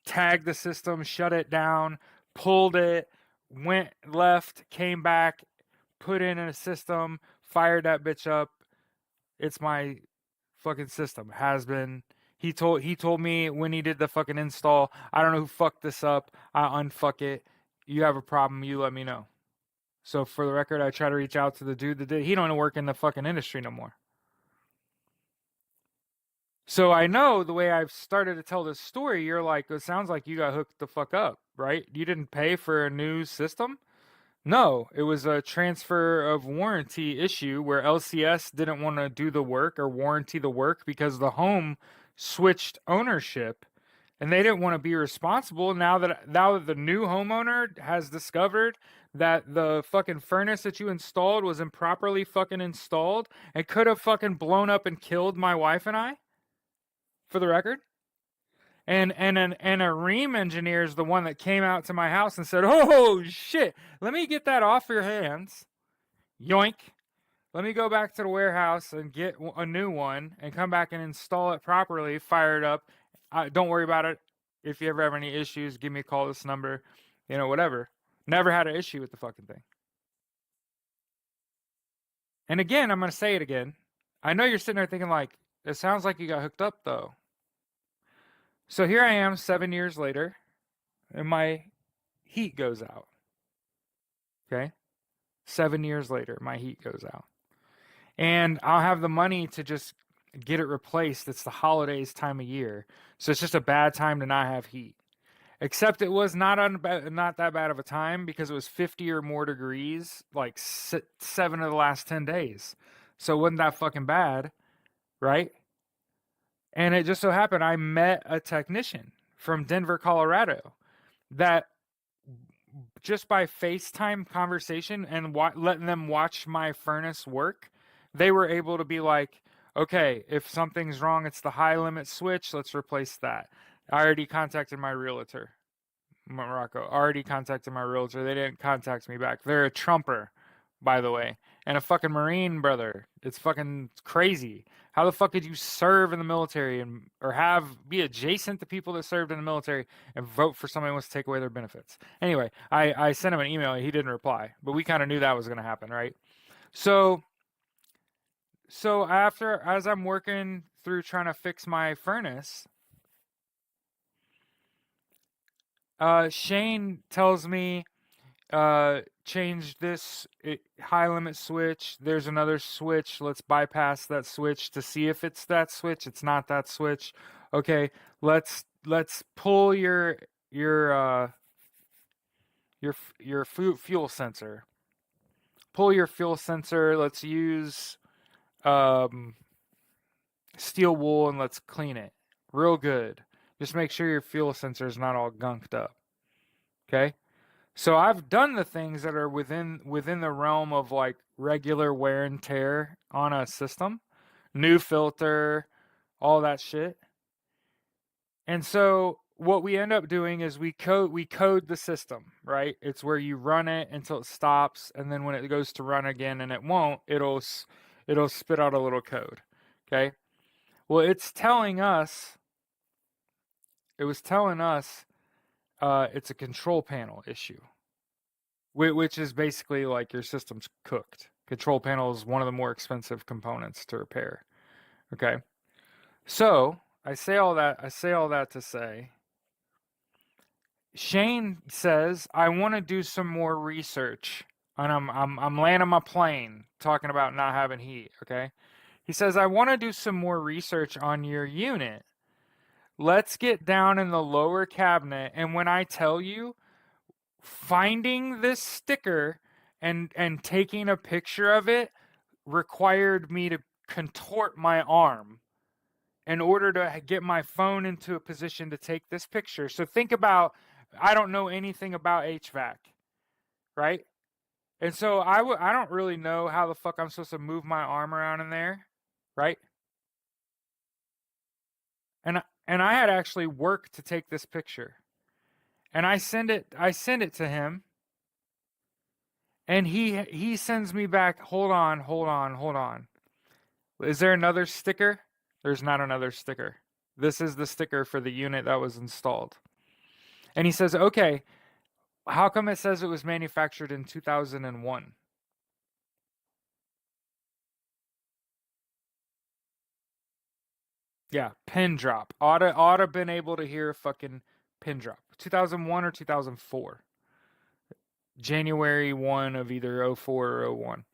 tagged the system, shut it down, pulled it, went left, came back, put in a system, fired that bitch up. It's my fucking system. Has been. He told me when he did the fucking install, I don't know who fucked this up. I unfuck it. You have a problem, you let me know. So for the record, I try to reach out to the dude that did. He don't work in the fucking industry no more. So I know the way I've started to tell this story, you're like, it sounds like you got hooked the fuck up, right? You didn't pay for a new system? No, it was a transfer of warranty issue where LCS didn't want to do the work or warranty the work because the home switched ownership and they didn't want to be responsible now that the new homeowner has discovered that the fucking furnace that you installed was improperly fucking installed and could have fucking blown up and killed my wife and I, for the record. And a Ream engineer is the one that came out to my house and said, "Oh shit, let me get that off your hands." Yoink. Let me go back to the warehouse and get a new one and come back and install it properly, fire it up. Don't worry about it. If you ever have any issues, give me a call, this number, whatever. Never had an issue with the fucking thing. And again, I'm going to say it again. I know you're sitting there thinking like, it sounds like you got hooked up though. So here I am 7 years later, and my heat goes out. Okay? 7 years later, my heat goes out. And I'll have the money to just get it replaced. It's the holidays time of year. So it's just a bad time to not have heat. Except it was not that bad of a time because it was 50 or more degrees like 7 of the last 10 days. So it wasn't that fucking bad, right? And it just so happened I met a technician from Denver, Colorado that just by FaceTime conversation and letting them watch my furnace work, they were able to be like, okay, if something's wrong, it's the high limit switch, let's replace that. I already contacted my realtor, Morocco. Already contacted my realtor. They didn't contact me back. They're a trumper, by the way, and a fucking Marine, brother. It's fucking crazy. How the fuck did you serve in the military or be adjacent to people that served in the military and vote for somebody who wants to take away their benefits? Anyway, I sent him an email. He didn't reply, but we kind of knew that was going to happen, right? So as I'm working through trying to fix my furnace, Shane tells me, change this high limit switch. There's another switch. Let's bypass that switch to see if it's that switch. It's not that switch. Okay, let's pull your fuel sensor. Pull your fuel sensor. Let's use steel wool and let's clean it real good. Just make sure your fuel sensor is not all gunked up. Okay? So I've done the things that are within the realm of like regular wear and tear on a system, new filter, all that shit. And so what we end up doing is we code the system, right? It's where you run it until it stops, and then when it goes to run again and it won't, it'll spit out a little code. Okay? Well, it was telling us it's a control panel issue, which is basically like your system's cooked. Control panel is one of the more expensive components to repair. Okay, so I say all that to say, Shane says I want to do some more research, and I'm landing my plane talking about not having heat. Okay, he says I want to do some more research on your unit. Let's get down in the lower cabinet, and when I tell you, finding this sticker and taking a picture of it required me to contort my arm in order to get my phone into a position to take this picture. So think about, I don't know anything about HVAC, right? And so I don't really know how the fuck I'm supposed to move my arm around in there, right? And I had actually worked to take this picture. And I send it to him. And he sends me back, hold on. Is there another sticker? There's not another sticker. This is the sticker for the unit that was installed. And he says, okay, How come it says it was manufactured in 2001? Yeah, pin drop. Oughta been able to hear a fucking pin drop. 2001 or 2004. January 1 of either '04 or '01.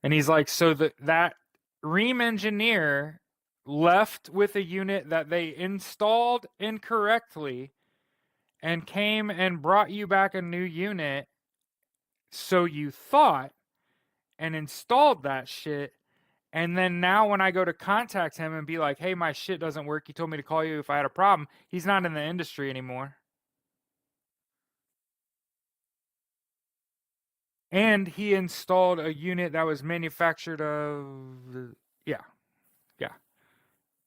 And he's like, so that Ream engineer left with a unit that they installed incorrectly and came and brought you back a new unit, so you thought, and installed that shit. And then now when I go to contact him and be like, hey, my shit doesn't work, he told me to call you if I had a problem, he's not in the industry anymore. And he installed a unit that was manufactured of, yeah, yeah,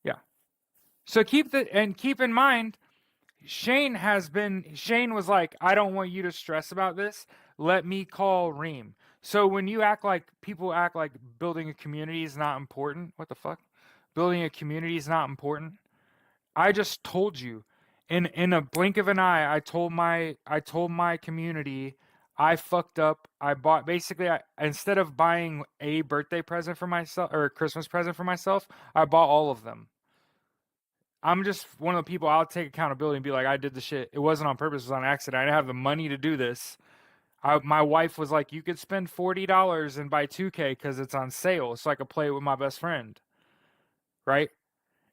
yeah. So keep in mind, Shane was like, I don't want you to stress about this. Let me call Ream. So when you people act like building a community is not important, what the fuck? Building a community is not important. I just told you, in a blink of an eye, I told my community I fucked up. I bought basically instead of buying a birthday present for myself or a Christmas present for myself, I bought all of them. I'm just one of the people. I'll take accountability and be like, I did the shit. It wasn't on purpose. It was on accident. I didn't have the money to do this. My wife was like, you could spend $40 and buy 2K because it's on sale, so I could play it with my best friend, right?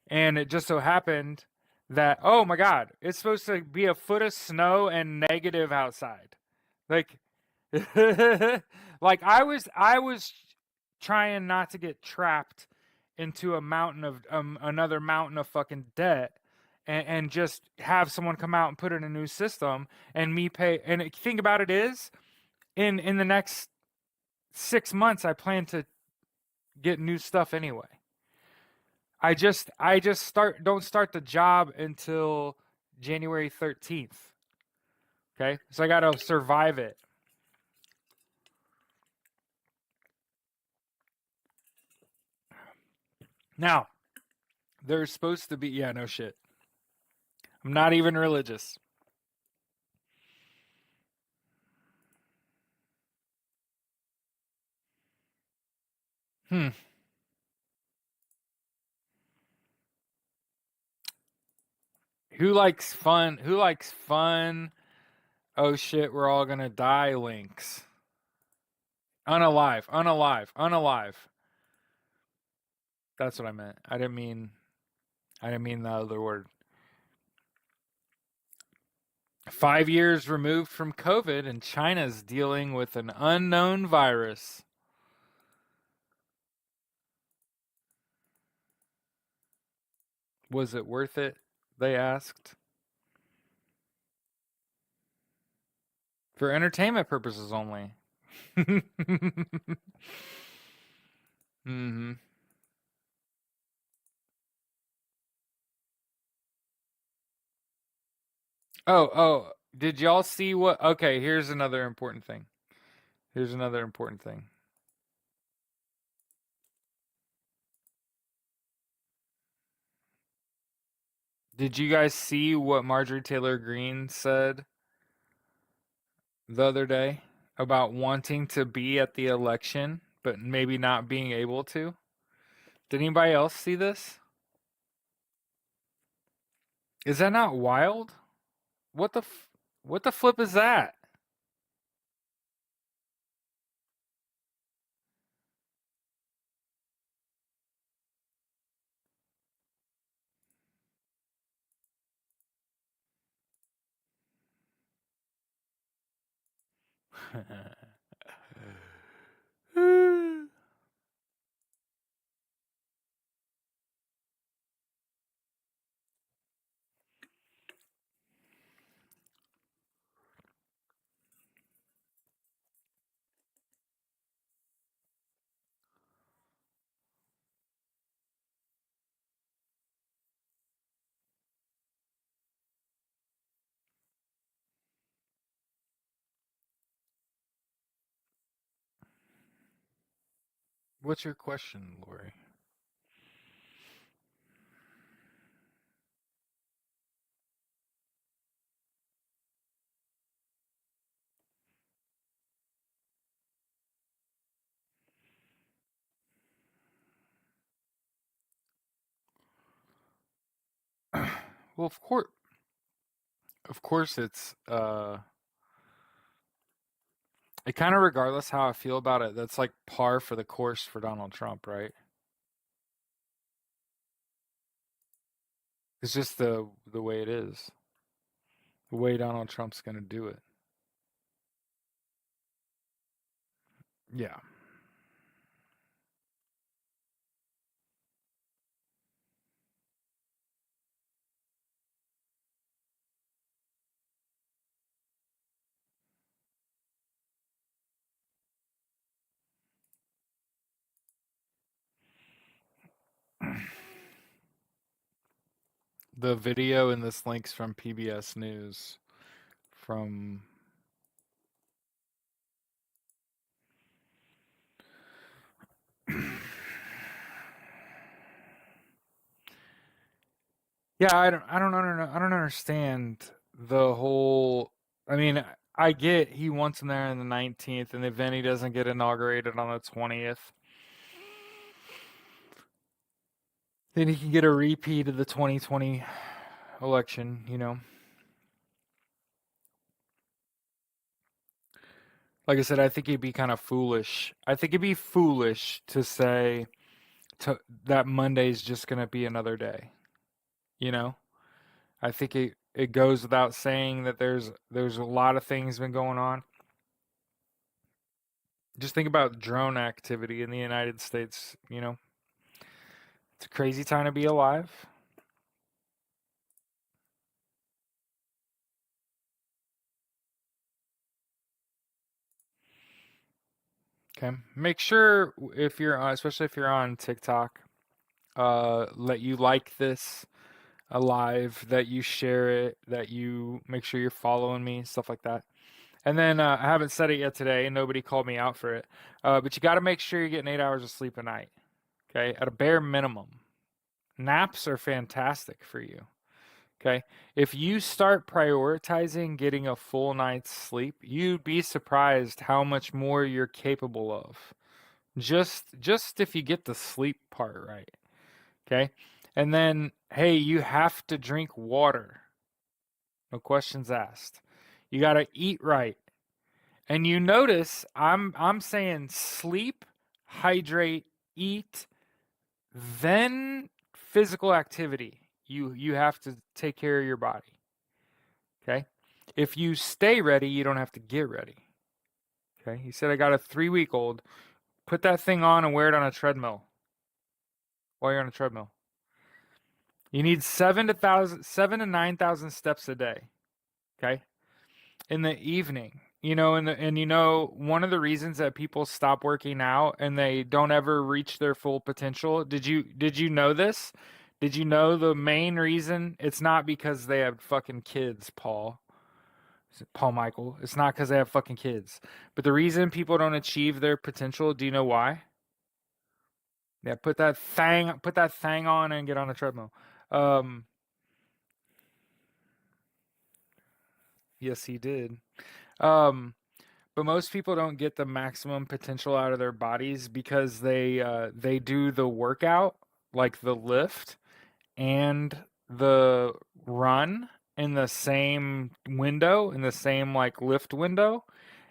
And it just so happened that, oh my God, it's supposed to be a foot of snow and negative outside. Like, like I was trying not to get trapped into a mountain of another mountain of fucking debt, and just have someone come out and put in a new system and me pay. And think about it is in the next 6 months I plan to get new stuff anyway. I just don't start the job until January 13th. Okay, so I gotta survive it. Now, there's supposed to be, yeah, no shit. I'm not even religious. Hmm. Who likes fun? Who likes fun? Oh shit, we're all gonna die links. Unalive, unalive, unalive. That's what I meant. I didn't mean the other word. 5 years removed from COVID, and China's dealing with an unknown virus. Was it worth it? They asked. For entertainment purposes only. hmm oh, did y'all see what? Okay, here's another important thing. Here's another important thing. Did you guys see what Marjorie Taylor Greene said the other day about wanting to be at the election, but maybe not being able to? Did anybody else see this? Is that not wild? What the what the flip is that? What's your question, Lori? Well, of course, it's it kind of regardless how I feel about it. That's like par for the course for Donald Trump, right? It's just the way it is, the way Donald Trump's gonna do it. Yeah. The video in this link's from PBS News from Yeah, I don't understand the whole. I mean, I get he wants him there on the 19th, and then he doesn't get inaugurated on the 20th. Then he can get a repeat of the 2020 election, you know. Like I said, I think it'd be kind of foolish. I think it'd be foolish to say that Monday's just gonna be another day, you know. I think it goes without saying that there's a lot of things been going on. Just think about drone activity in the United States, you know. It's a crazy time to be alive. Okay. Make sure if you're especially if you're on TikTok, let you like this alive, that you share it, that you make sure you're following me, stuff like that. And then I haven't said it yet today, and nobody called me out for it. But you got to make sure you're getting 8 hours of sleep a night. Okay, at a bare minimum. Naps are fantastic for you. Okay. If you start prioritizing getting a full night's sleep, you'd be surprised how much more you're capable of. Just if you get the sleep part right. Okay? And then hey, you have to drink water. No questions asked. You got to eat right. And you notice I'm saying sleep, hydrate, eat, then physical activity. You have to take care of your body. Okay? If you stay ready, you don't have to get ready. Okay? He said I got a 3-week old. Put that thing on and wear it on a treadmill while you're on a treadmill. You need 7 to 9,000 steps a day. Okay? In the evening. And you know, one of the reasons that people stop working out and they don't ever reach their full potential, did you know this? Did you know the main reason? It's not because they have fucking kids, Paul Michael. It's not because they have fucking kids. But the reason people don't achieve their potential, do you know why? Yeah, put that thing on and get on a treadmill. Um, yes, he did. Um, but most people don't get the maximum potential out of their bodies because they do the workout, like the lift and the run in the same window, in the same like lift window.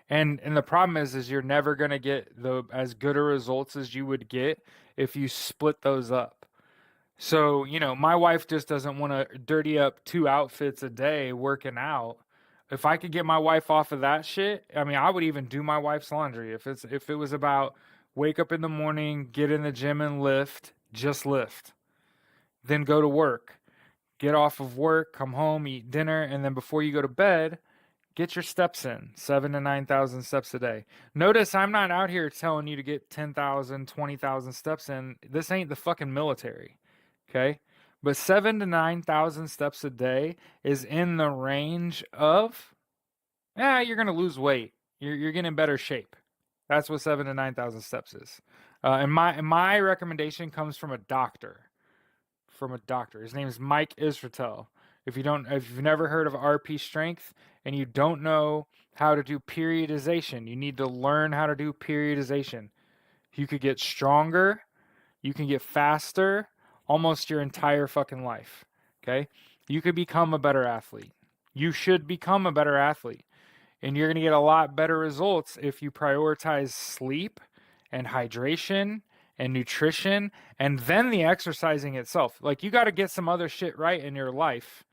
And the problem is you're never gonna get the as good a results as you would get if you split those up. So, my wife just doesn't want to dirty up 2 outfits a day working out. If I could get my wife off of that shit, I mean, I would even do my wife's laundry. If it was about wake up in the morning, get in the gym and lift, just lift. Then go to work. Get off of work, come home, eat dinner, and then before you go to bed, get your steps in, 7 to 9,000 steps a day. Notice I'm not out here telling you to get 10,000, 20,000 steps in. This ain't the fucking military, okay? But 7 to 9,000 steps a day is in the range of, you're gonna lose weight. You're getting in better shape. That's what 7 to 9,000 steps is. And my recommendation comes from a doctor. His name is Mike Israetel. If you've never heard of RP Strength and you don't know how to do periodization, you need to learn how to do periodization. You could get stronger, you can get faster, almost your entire fucking life. Okay? You could become a better athlete. You should become a better athlete. And you're going to get a lot better results if you prioritize sleep and hydration and nutrition and then the exercising itself. Like, you got to get some other shit right in your life,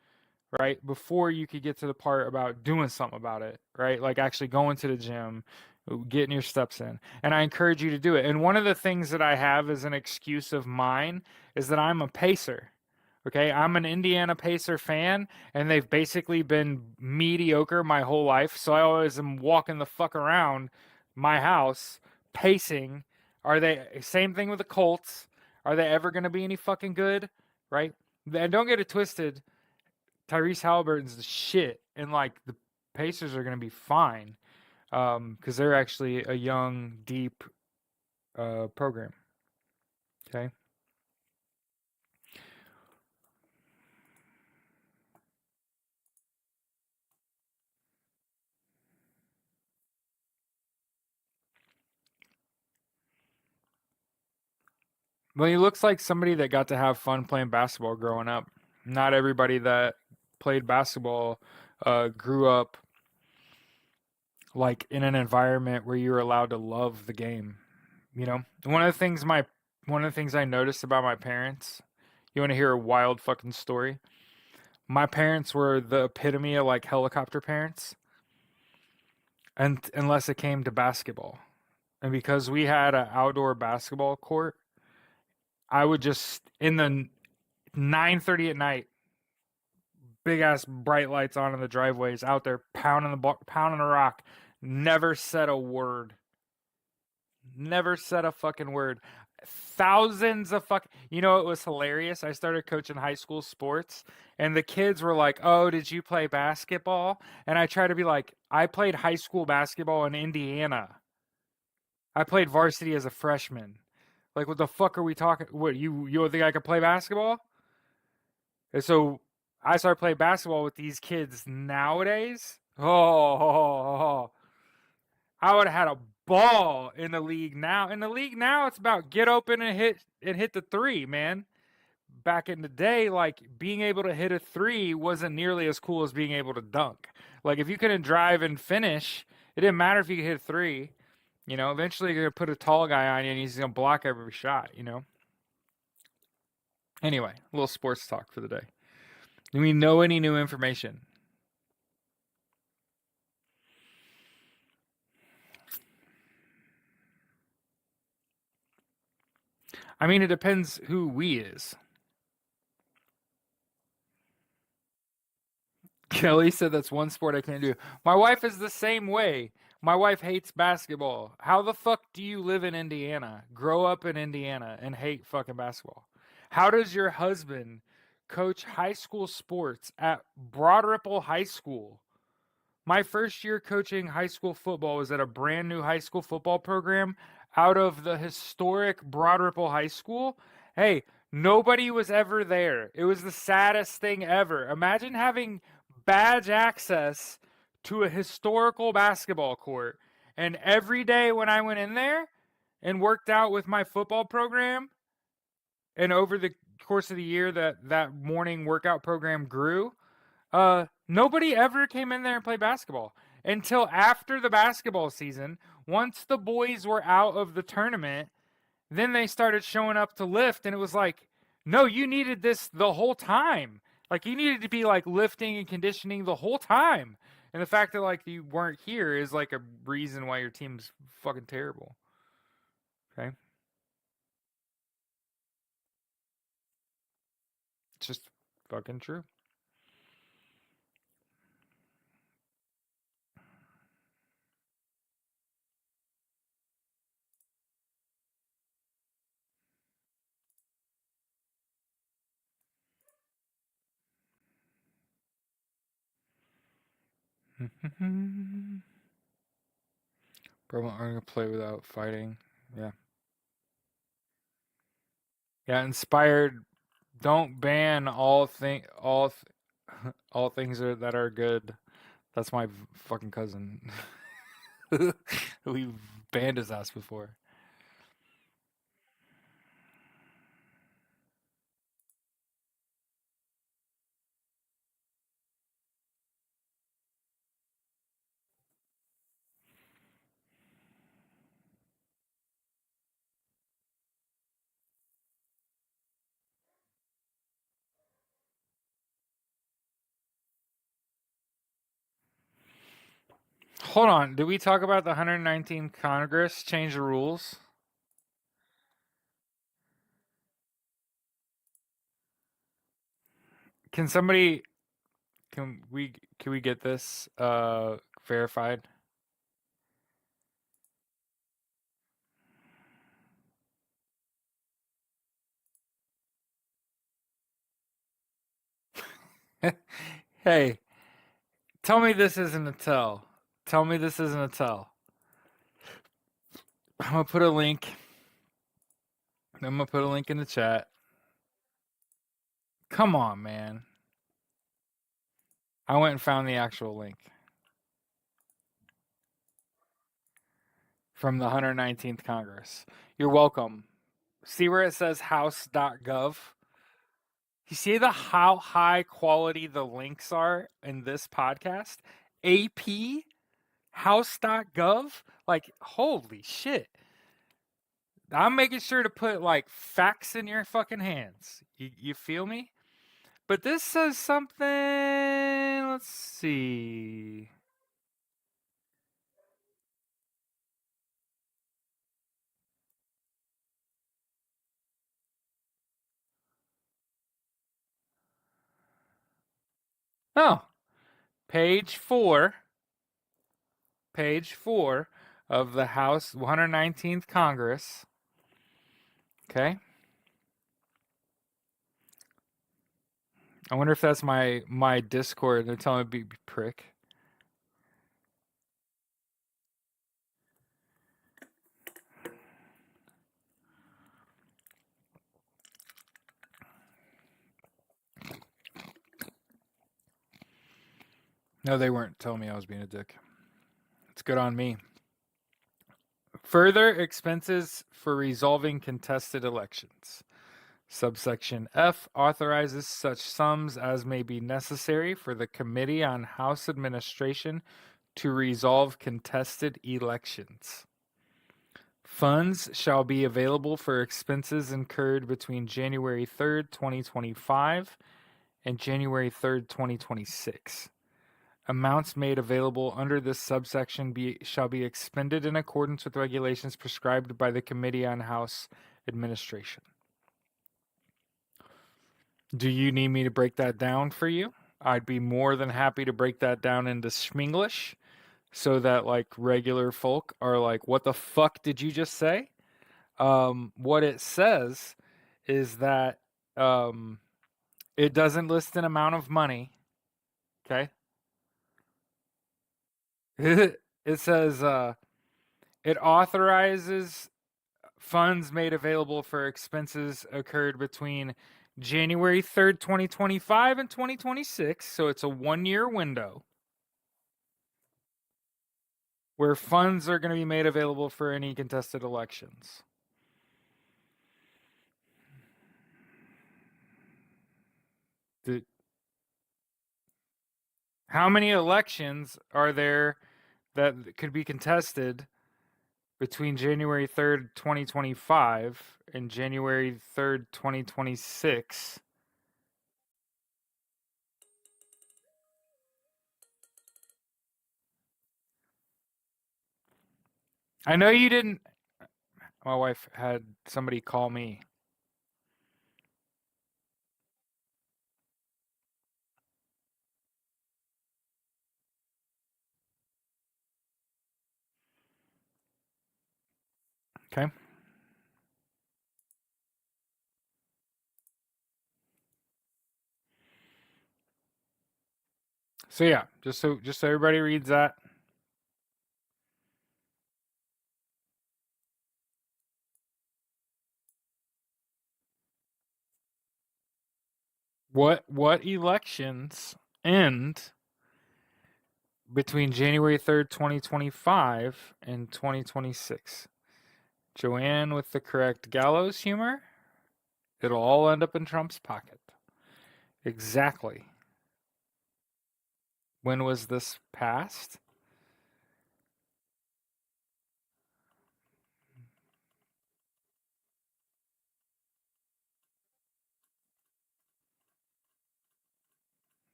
right? Before you could get to the part about doing something about it, right? Like actually going to the gym, getting your steps in. And I encourage you to do it. And one of the things that I have as an excuse of mine is that I'm a pacer. Okay, I'm an Indiana Pacer fan, and they've basically been mediocre my whole life. So I always am walking the fuck around my house pacing. Are they same thing with the Colts? Are they ever going to be any fucking good? Right? And don't get it twisted. Tyrese Halliburton's the shit, and like the Pacers are going to be fine because they're actually a young, deep program. Okay. Well, he looks like somebody that got to have fun playing basketball growing up. Not everybody that played basketball grew up like in an environment where you were allowed to love the game. You know, one of the things I noticed about my parents. You want to hear a wild fucking story? My parents were the epitome of like helicopter parents, and unless it came to basketball. And because we had an outdoor basketball court, I would just in the 9:30 at night, big ass bright lights on in the driveways, out there pounding the rock. Never said a word. Never said a fucking word. Thousands of fuck. You know, it was hilarious. I started coaching high school sports, and the kids were like, "Oh, did you play basketball?" And I try to be like, "I played high school basketball in Indiana. I played varsity as a freshman. Like, what the fuck are we talking? What, you don't think I could play basketball?" And so I started playing basketball with these kids nowadays. Oh, I would have had a ball in the league now. In the league now, it's about get open and hit the three, man. Back in the day, like being able to hit a three wasn't nearly as cool as being able to dunk. Like if you couldn't drive and finish, it didn't matter if you could hit three. You know, eventually you're gonna put a tall guy on you and he's gonna block every shot, you know? Anyway, a little sports talk for the day. Do we know any new information? I mean, it depends who we is. Kelly said that's one sport I can't do. My wife is the same way. My wife hates basketball. How the fuck do you live in Indiana, grow up in Indiana, and hate fucking basketball? How does your husband coach high school sports at Broad Ripple High School? My first year coaching high school football was at a brand new high school football program out of the historic Broad Ripple High School. Hey, nobody was ever there. It was the saddest thing ever. Imagine having badge access to a historical basketball court. And every day when I went in there and worked out with my football program, and over the course of the year that morning workout program grew, nobody ever came in there and played basketball until after the basketball season. Once the boys were out of the tournament, then they started showing up to lift, and it was like, no, you needed this the whole time. Like you needed to be like lifting and conditioning the whole time. And the fact that like you weren't here is like a reason why your team's fucking terrible. Okay? It's just fucking true. Bro, I'm gonna play without fighting. Yeah. Yeah, inspired. Don't ban all things that are good. That's my fucking cousin. We've banned his ass before. Hold on. Did we talk about the 119th Congress change the rules? Can somebody can we get this verified? Hey, tell me this isn't a tell. Tell me this isn't a tell. I'm gonna put a link. I'm gonna put a link in the chat. Come on, man. I went and found the actual link from the 119th Congress. You're welcome. See where it says house.gov? You see how high quality the links are in this podcast? AP house.gov? Like, holy shit. I'm making sure to put like facts in your fucking hands. You feel me? But this says something. Let's see. Oh, page 4. Page 4 of the House 119th Congress. Okay. I wonder if that's my Discord. They're telling me be prick. No, they weren't telling me I was being a dick. It's good on me. Further expenses for resolving contested elections. Subsection F authorizes such sums as may be necessary for the Committee on House Administration to resolve contested elections. Funds shall be available for expenses incurred between January 3rd, 2025 and January 3rd, 2026. Amounts made available under this subsection shall be expended in accordance with regulations prescribed by the Committee on House Administration. Do you need me to break that down for you? I'd be more than happy to break that down into Schminglish so that like regular folk are like, what the fuck did you just say? What it says is that it doesn't list an amount of money. Okay. It says it authorizes funds made available for expenses occurred between January 3rd, 2025 and 2026. So it's a 1-year window where funds are going to be made available for any contested elections. How many elections are there that could be contested between January 3rd, 2025 and January 3rd, 2026? I know you didn't. My wife had somebody call me. Okay. So yeah, just so everybody reads that. What elections end between January 3rd, 2025 and 2026? Joanne with the correct gallows humor. It'll all end up in Trump's pocket. Exactly. When was this passed?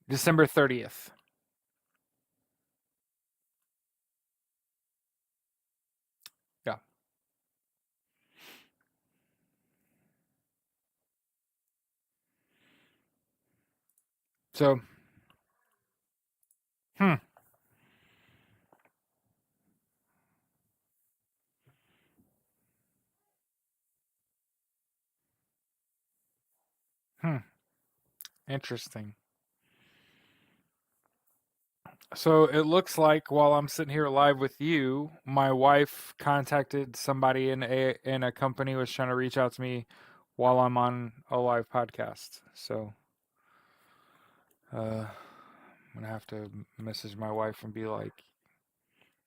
December 30th. So, hmm, hmm, interesting. So it looks like while I'm sitting here live with you, my wife contacted somebody in a company was trying to reach out to me while I'm on a live podcast. So I'm gonna have to message my wife and be like,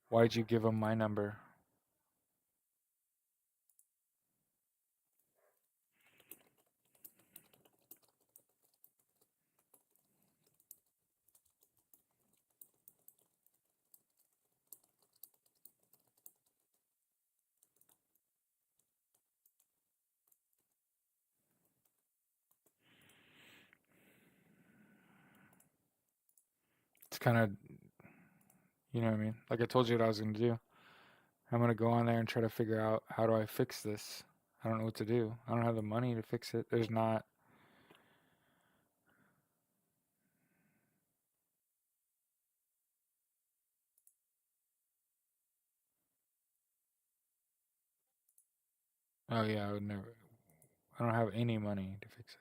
"Why'd you give him my number?" It's kind of, you know what I mean? Like I told you what I was gonna do. I'm gonna go on there and try to figure out how do I fix this. I don't know what to do. I don't have the money to fix it. There's not. Oh yeah, I would never. I don't have any money to fix it.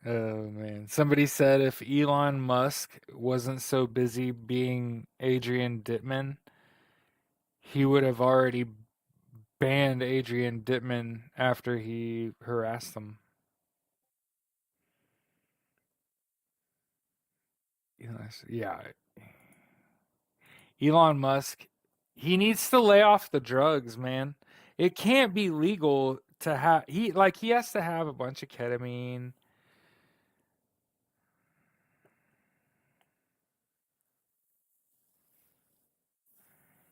Oh man. Somebody said if Elon Musk wasn't so busy being Adrian Dittman, he would have already banned Adrian Dittman after he harassed them. Yeah. Elon Musk, he needs to lay off the drugs, man. It can't be legal to have he has to have a bunch of ketamine.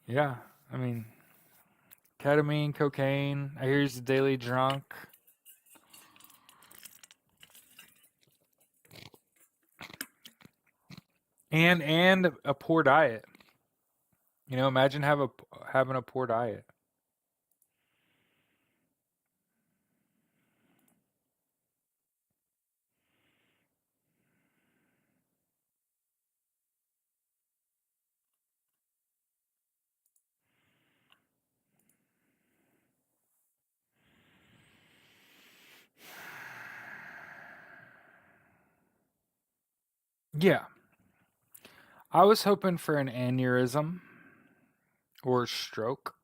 Yeah. I mean, ketamine, cocaine. I hear he's a daily drunk. And a poor diet. Imagine having a poor diet. Yeah, I was hoping for an aneurysm or stroke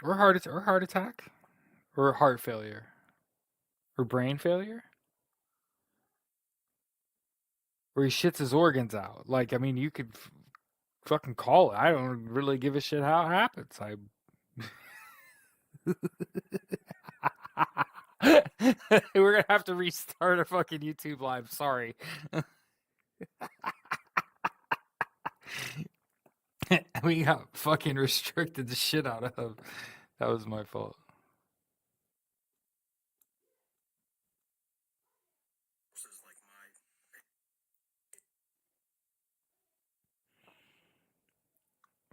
or heart attack or heart failure or brain failure where he shits his organs out. Like, I mean, you could fucking call it. I don't really give a shit how it happens. We're gonna have to restart a fucking YouTube live. Sorry. We got fucking restricted the shit out of. That was my fault.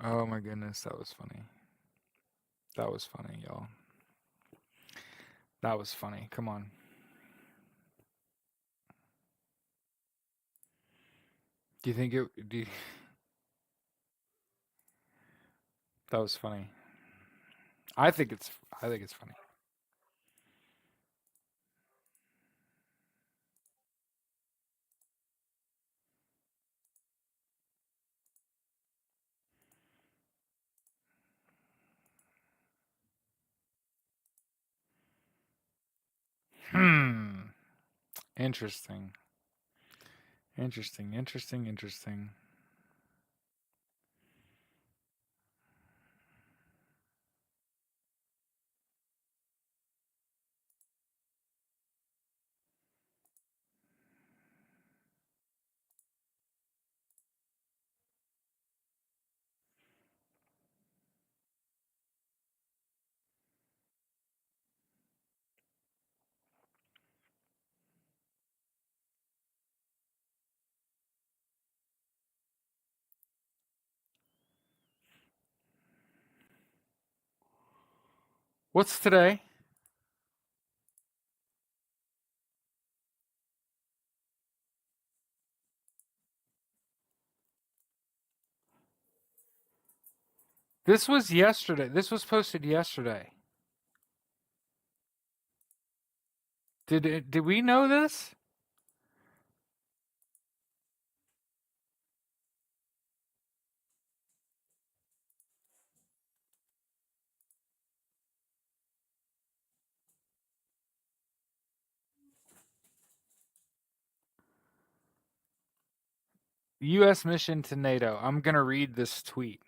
Oh my goodness, that was funny. That was funny, y'all. That was funny. Come on. Do you think it? That was funny. I think it's. I think it's funny. Hmm. Interesting. Interesting. Interesting. Interesting. What's today? This was yesterday. This was posted yesterday. Did we know this? U.S. mission to NATO. I'm going to read this tweet.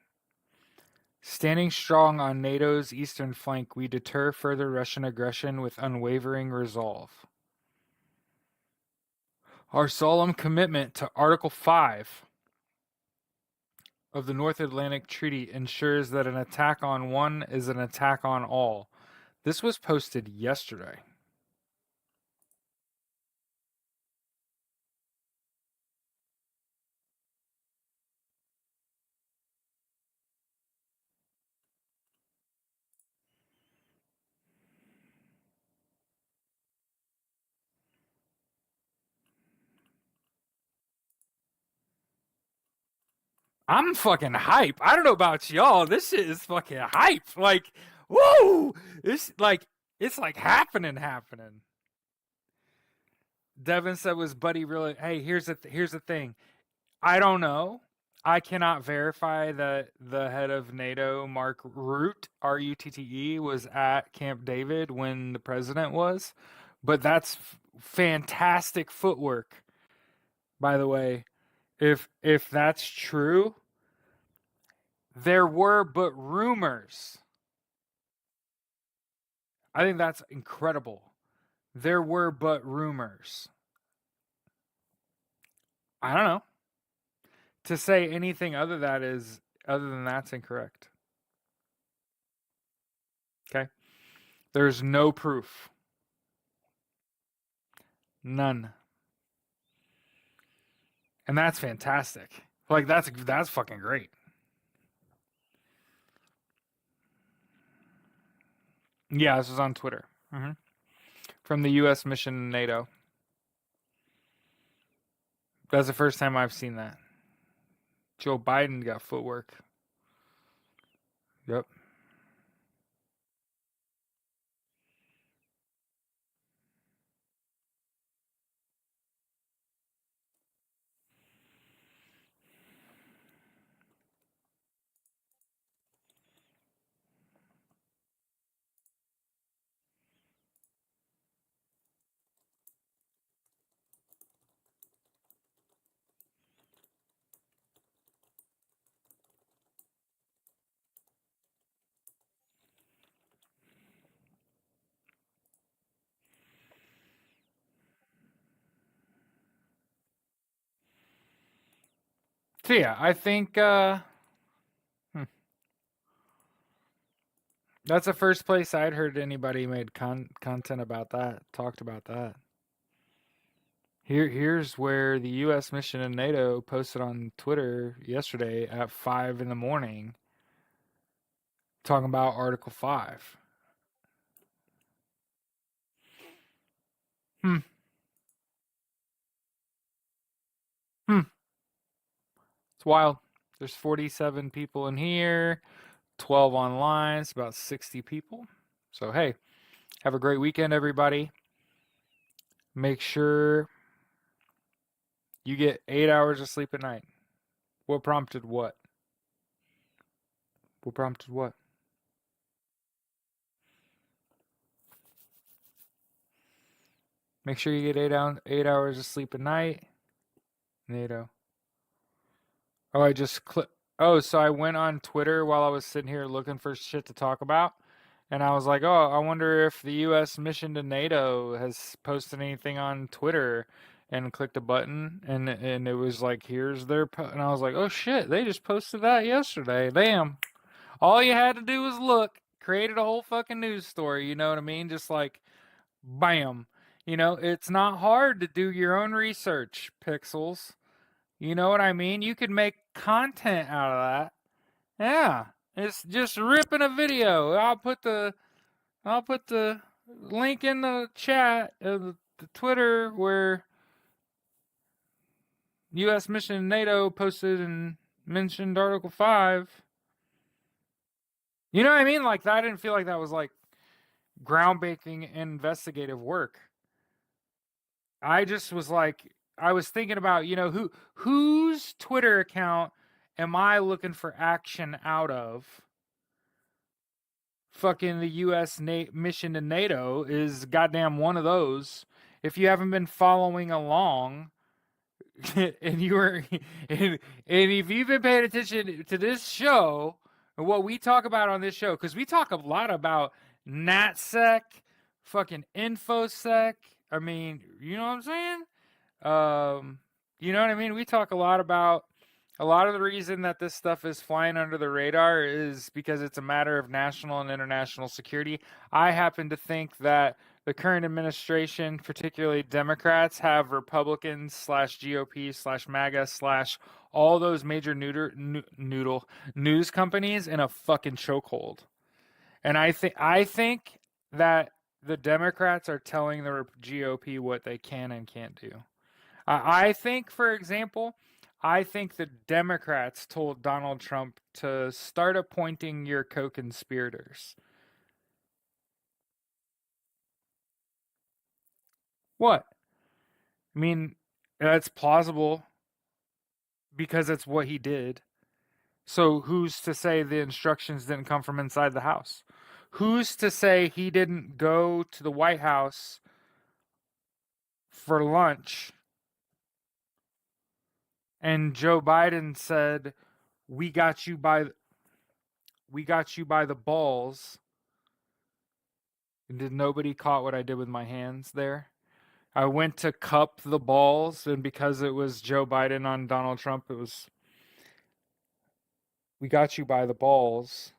Standing strong on NATO's eastern flank, we deter further Russian aggression with unwavering resolve. Our solemn commitment to Article 5 of the North Atlantic Treaty ensures that an attack on one is an attack on all. This was posted yesterday. I'm fucking hype. I don't know about y'all. This shit is fucking hype. Like, woo! It's like happening. Devin said, "Was Buddy really?" Hey, here's the thing. I don't know. I cannot verify that the head of NATO, Mark Rutte, Rutte, was at Camp David when the president was, but that's fantastic footwork. By the way, if that's true, there were but rumors. I think that's incredible. There were but rumors. I don't know. To say anything other than that's incorrect. Okay? There's no proof. None. And that's fantastic. Like that's fucking great. Yeah, this was on Twitter. From the U.S. mission in NATO. That's the first time I've seen that. Joe Biden got footwork. Yep. So yeah, I think that's the first place I'd heard anybody made content about that, talked about that. Here's where the U.S. mission in NATO posted on Twitter yesterday at 5 in the morning, talking about Article 5. Hmm. Hmm. It's wild. There's 47 people in here, 12 online. It's about 60 people. So hey, have a great weekend, everybody. Make sure you get 8 hours of sleep at night. What prompted what? What prompted what? Make sure you get 8 hours of sleep at night. NATO. Oh, I just click. Oh, so I went on Twitter while I was sitting here looking for shit to talk about, and I was like, "Oh, I wonder if the U.S. mission to NATO has posted anything on Twitter." And clicked a button, and it was like, "Here's their," and I was like, "Oh shit, they just posted that yesterday." Damn. All you had to do was look. Created a whole fucking news story. You know what I mean? Just like, bam. You know, it's not hard to do your own research, Pixels. You know what I mean? You could make content out of that. Yeah. It's just ripping a video. I'll put the I'll put the link in the chat of the Twitter where U.S. mission in NATO posted and mentioned Article 5. You know what I mean? Like, I didn't feel like that was like groundbreaking investigative work. I just was like, I was thinking about, you know, whose Twitter account am I looking for action out of? Fucking the U.S. mission to NATO is goddamn one of those. If you haven't been following along, and you were, and if you've been paying attention to this show and what we talk about on this show, because we talk a lot about NatSec, fucking InfoSec. I mean, you know what I'm saying? You know what I mean? We talk a lot about a lot of the reason that this stuff is flying under the radar is because it's a matter of national and international security. I happen to think that the current administration, particularly Democrats, have Republicans slash GOP slash MAGA slash all those major noodle news companies in a fucking chokehold. And I think that the Democrats are telling the GOP what they can and can't do. I think, for example, I think the Democrats told Donald Trump to start appointing your co-conspirators. What? I mean, that's plausible because it's what he did. So who's to say the instructions didn't come from inside the house? Who's to say he didn't go to the White House for lunch and Joe Biden said, "We got you by the balls." And did nobody caught what I did with my hands there? I went to cup the balls, and because it was Joe Biden on Donald Trump, it was, "We got you by the balls.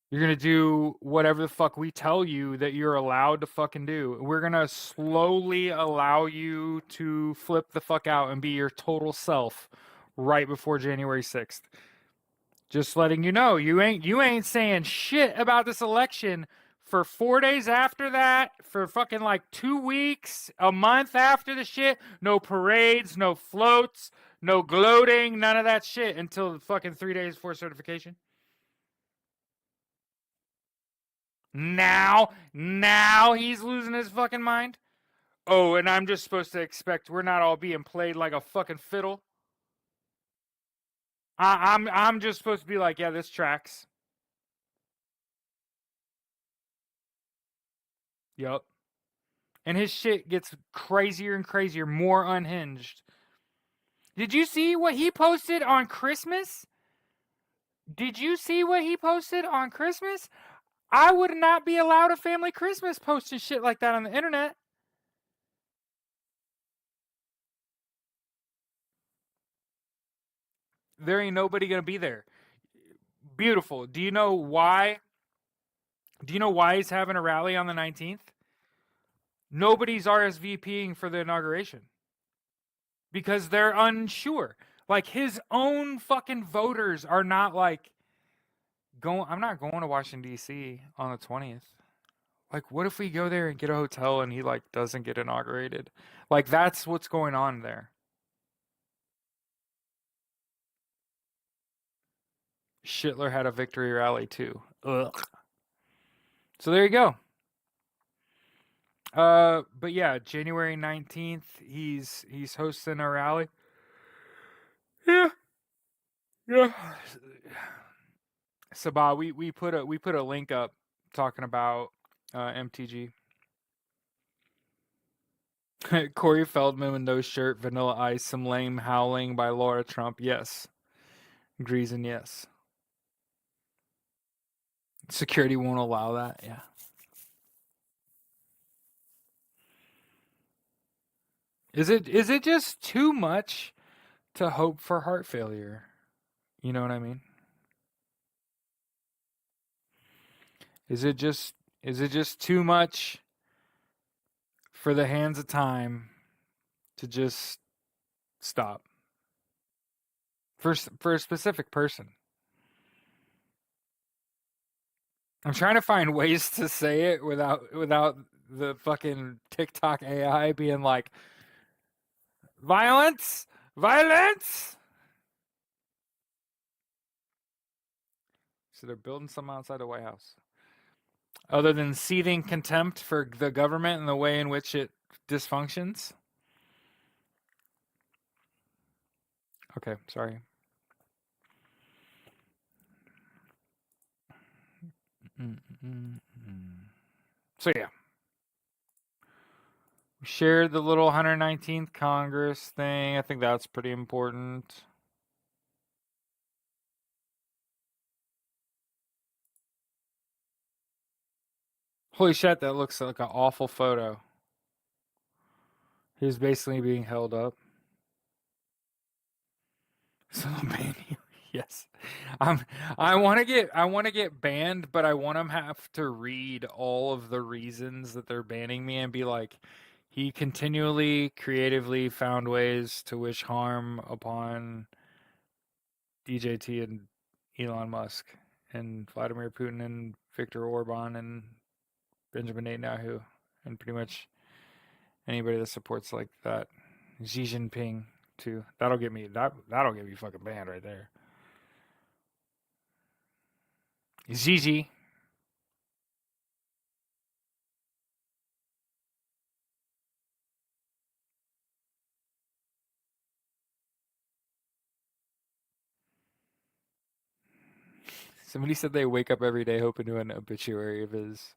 You're going to do whatever the fuck we tell you that you're allowed to fucking do. We're going to slowly allow you to flip the fuck out and be your total self right before January 6th. Just letting you know, you ain't saying shit about this election for 4 days after that, for fucking like 2 weeks, a month after the shit. No parades, no floats, no gloating, none of that shit until fucking 3 days before certification. Now he's losing his fucking mind. Oh, and I'm just supposed to expect we're not all being played like a fucking fiddle. I'm just supposed to be like, yeah, this tracks. Yup. And his shit gets crazier and crazier, more unhinged. Did you see what he posted on Christmas? Did you see what he posted on Christmas? I would not be allowed a family Christmas posting shit like that on the internet. There ain't nobody gonna be there. Beautiful. Do you know why? Do you know why he's having a rally on the 19th? Nobody's RSVPing for the inauguration because they're unsure. Like his own fucking voters are not like going. I'm not going to Washington D.C. on the 20th. Like, what if we go there and get a hotel and he like doesn't get inaugurated? Like that's what's going on there. Schittler had a victory rally too. Ugh. So there you go. But yeah, January 19th, he's hosting a rally. Yeah, yeah. Sabah, we put a link up talking about MTG. Corey Feldman with no shirt, Vanilla Ice, some lame howling by Laura Trump. Yes, agrees and yes. Security won't allow that. Yeah. Is it just too much to hope for heart failure? You know what I mean? Is it just too much for the hands of time to just stop for a specific person? I'm trying to find ways to say it without the fucking TikTok AI being like, violence, violence. So they're building something outside the White House. Other than seething contempt for the government and the way in which it dysfunctions. Okay, sorry. So yeah, we shared the little 119th Congress thing. I think that's pretty important. Holy shit, that looks like an awful photo. He's basically being held up. So ban you. Yes. I want to get banned, but I want to have to read all of the reasons that they're banning me and be like, he continually creatively found ways to wish harm upon DJT and Elon Musk and Vladimir Putin and Viktor Orban and Benjamin Netanyahu and pretty much anybody that supports like that. Xi Jinping too. That'll get me fucking banned right there. Gigi. Somebody said they wake up every day hoping to an obituary of his.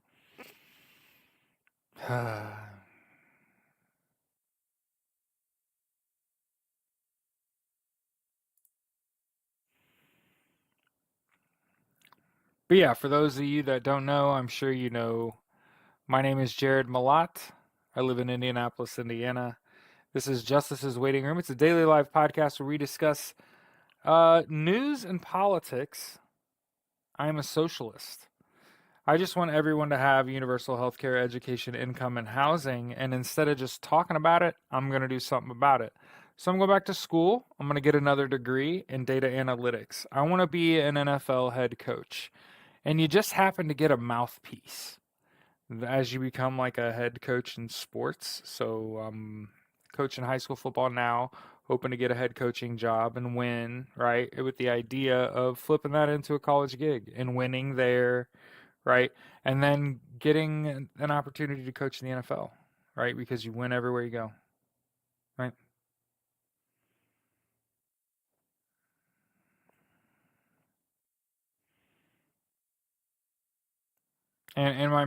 But yeah, for those of you that don't know, I'm sure you know, my name is Jared Malat. I live in Indianapolis, Indiana. This is Justice's Waiting Room. It's a daily live podcast where we discuss news and politics. I am a socialist. I just want everyone to have universal health care, education, income, and housing. And instead of just talking about it, I'm going to do something about it. So I'm going back to school. I'm going to get another degree in data analytics. I want to be an NFL head coach. And you just happen to get a mouthpiece as you become like a head coach in sports. So I'm coaching high school football now, hoping to get a head coaching job and win, right? With the idea of flipping that into a college gig and winning there, right? And then getting an opportunity to coach in the NFL, right? Because you win everywhere you go, right? And my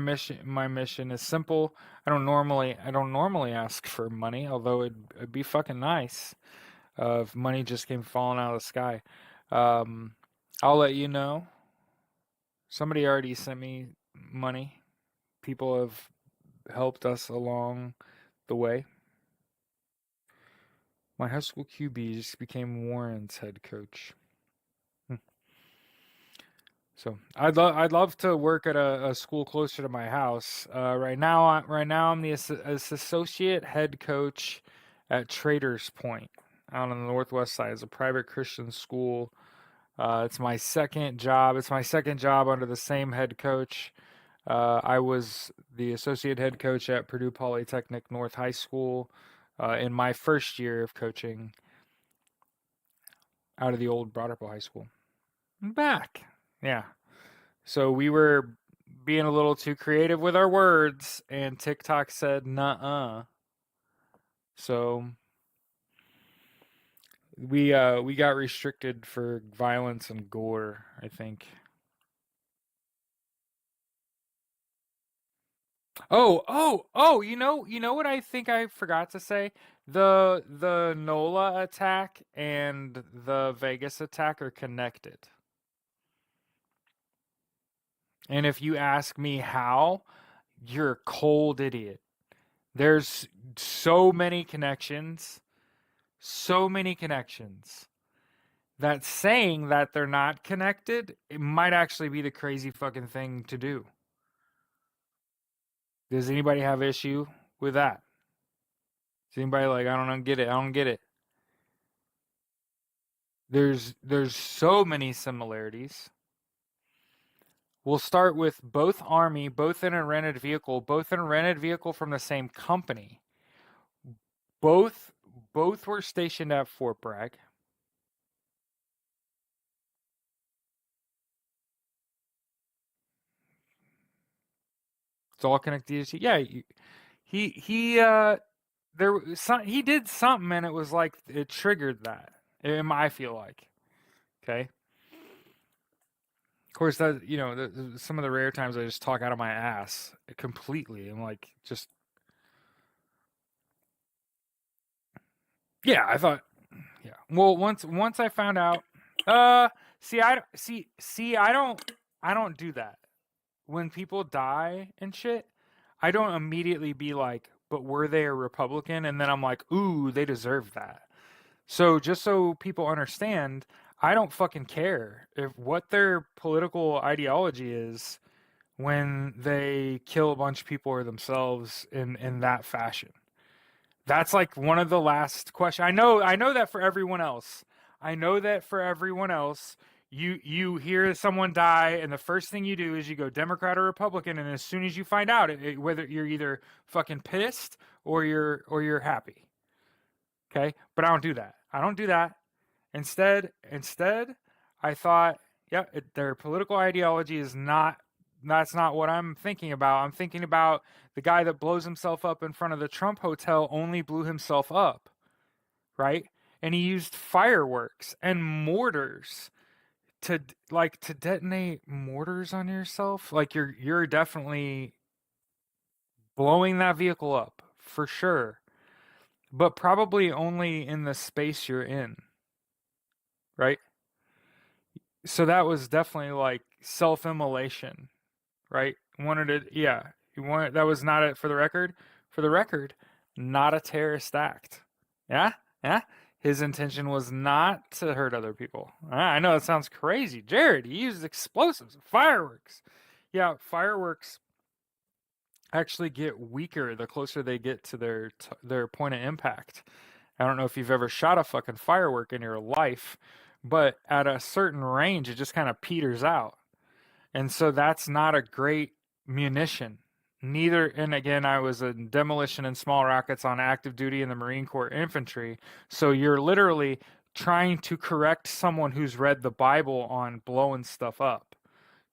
mission is simple. I don't normally ask for money, although it'd be fucking nice if money just came falling out of the sky. Um, I'll let you know. Somebody already sent me money. People have helped us along the way. My high school QB just became Warren's head coach. Hmm. So I'd love to work at a school closer to my house. Right now I'm the associate head coach at Traders Point out on the northwest side. It's a private Christian school. It's my second job. It's my second job under the same head coach. I was the associate head coach at Purdue Polytechnic North High School in my first year of coaching out of the old Broad Ripple High School. I'm back. Yeah. So we were being a little too creative with our words, and TikTok said, "Nuh-uh." So we got restricted for violence and gore, I think. Oh, you know what I think I forgot to say? The NOLA attack and the Vegas attack are connected. And if you ask me how, you're a cold idiot. There's so many connections, so many connections that saying that they're not connected, it might actually be the crazy fucking thing to do. Does anybody have issue with that? Is anybody like, I don't get it, I don't get it. There's so many similarities. We'll start with both Army, both in a rented vehicle from the same company. Both were stationed at Fort Bragg. It's all connected to, yeah, there was he did something and it was like it triggered that. I feel like. Okay. Of course, that some of the rare times I just talk out of my ass completely. I'm like, just yeah. I thought, yeah. Well, once I found out, I don't do that. When people die and shit, I don't immediately be like, but were they a Republican? And then I'm like, ooh, they deserve that. So just so people understand, I don't fucking care if what their political ideology is when they kill a bunch of people or themselves in that fashion. That's like one of the last questions. I know that for everyone else. I know that for everyone else, you hear someone die, and the first thing you do is you go Democrat or Republican, and as soon as you find out whether you're either fucking pissed or you're happy. Okay, but I don't do that. I don't do that. Instead, I thought, yeah, their political ideology is not. That's not what I'm thinking about. I'm thinking about the guy that blows himself up in front of the Trump Hotel only blew himself up, right? And he used fireworks and mortars to detonate mortars on yourself. Like you're definitely blowing that vehicle up for sure, but probably only in the space you're in, right? So that was definitely like self-immolation, right? Wanted it, yeah. You wanted that was not it for the record. For the record, not a terrorist act. Yeah, yeah. His intention was not to hurt other people. I know it sounds crazy, Jared. He used explosives, fireworks. Yeah, fireworks actually get weaker the closer they get to their point of impact. I don't know if you've ever shot a fucking firework in your life, but at a certain range, it just kind of peters out. And so that's not a great munition. Neither, and again, I was in demolition and small rockets on active duty in the Marine Corps infantry. So you're literally trying to correct someone who's read the Bible on blowing stuff up.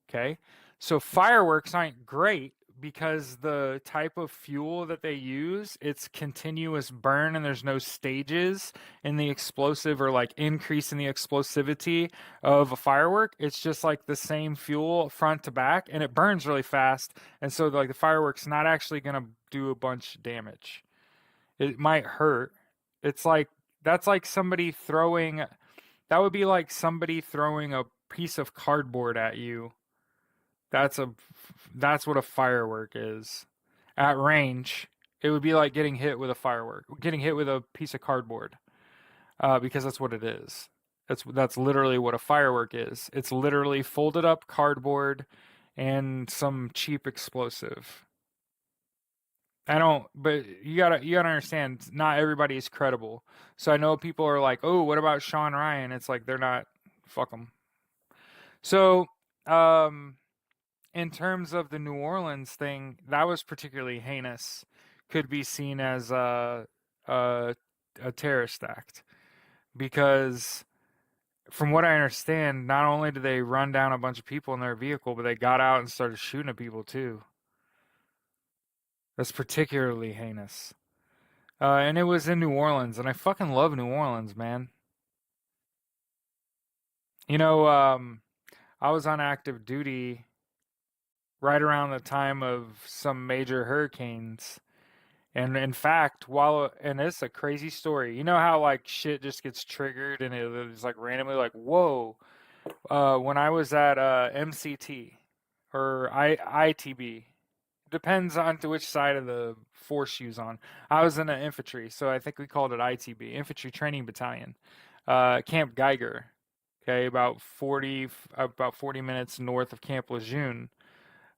Okay. So fireworks aren't great because the type of fuel that they use, it's continuous burn and there's no stages in the explosive or like increase in the explosivity of a firework. It's just like the same fuel front to back and it burns really fast. And so like the fireworks not actually going to do a bunch of damage. It might hurt. It's like that's like somebody throwing that would be like somebody throwing a piece of cardboard at you. That's a that's what a firework is. At range, it would be like getting hit with a firework, getting hit with a piece of cardboard, because that's what it is. That's literally what a firework is. It's literally folded up cardboard and some cheap explosive. I don't, but you gotta understand, not everybody is credible. So I know people are like, oh, what about Sean Ryan? It's like they're not. Fuck them. So, um, in terms of the New Orleans thing, that was particularly heinous. Could be seen as a, a terrorist act because, from what I understand, not only did they run down a bunch of people in their vehicle, but they got out and started shooting at people too. That's particularly heinous. And it was in New Orleans, and I fucking love New Orleans, man. You know, I was on active duty right around the time of some major hurricanes. And in fact, and it's a crazy story. You know how like shit just gets triggered and it's like randomly like, whoa. When I was at MCT or ITB, depends on to which side of the force you was on. I was in an infantry, so I think we called it ITB, Infantry Training Battalion, Camp Geiger. Okay, about 40 minutes north of Camp Lejeune.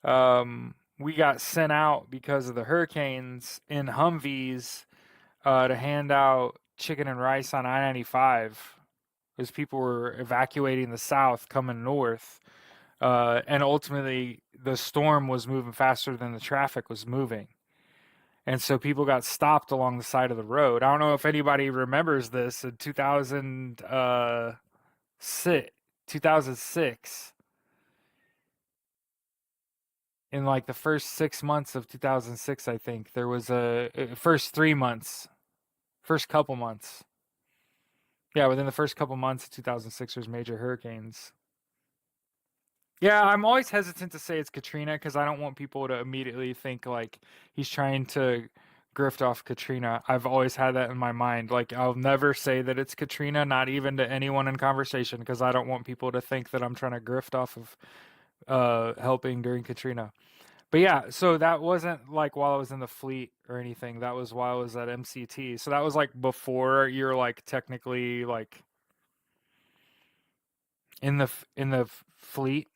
We got sent out because of the hurricanes in Humvees to hand out chicken and rice on I-95 as people were evacuating the south coming north. And ultimately the storm was moving faster than the traffic was moving. And so people got stopped along the side of the road. I don't know if anybody remembers this in 2006, in like the first 6 months of 2006, I think there was first 3 months, first couple months. Yeah, within the first couple months of 2006, there's major hurricanes. Yeah, I'm always hesitant to say it's Katrina because I don't want people to immediately think like he's trying to grift off Katrina. I've always had that in my mind. Like, I'll never say that it's Katrina, not even to anyone in conversation, because I don't want people to think that I'm trying to grift off of helping during Katrina. But yeah, so that wasn't like while I was in the fleet or anything. That was while I was at MCT. So that was like before you're like technically like in the fleet.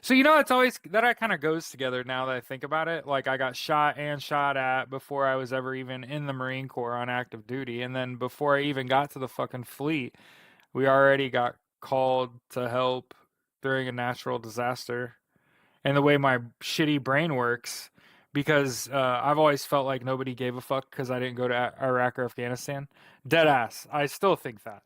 So it's always that kind of goes together now that I think about it. Like, I got shot and shot at before I was ever even in the Marine Corps on active duty, and then before I even got to the fucking fleet, we already got called to help during a natural disaster. And the way my shitty brain works, because I've always felt like nobody gave a fuck because I didn't go to Iraq or Afghanistan. Dead ass. I still think that.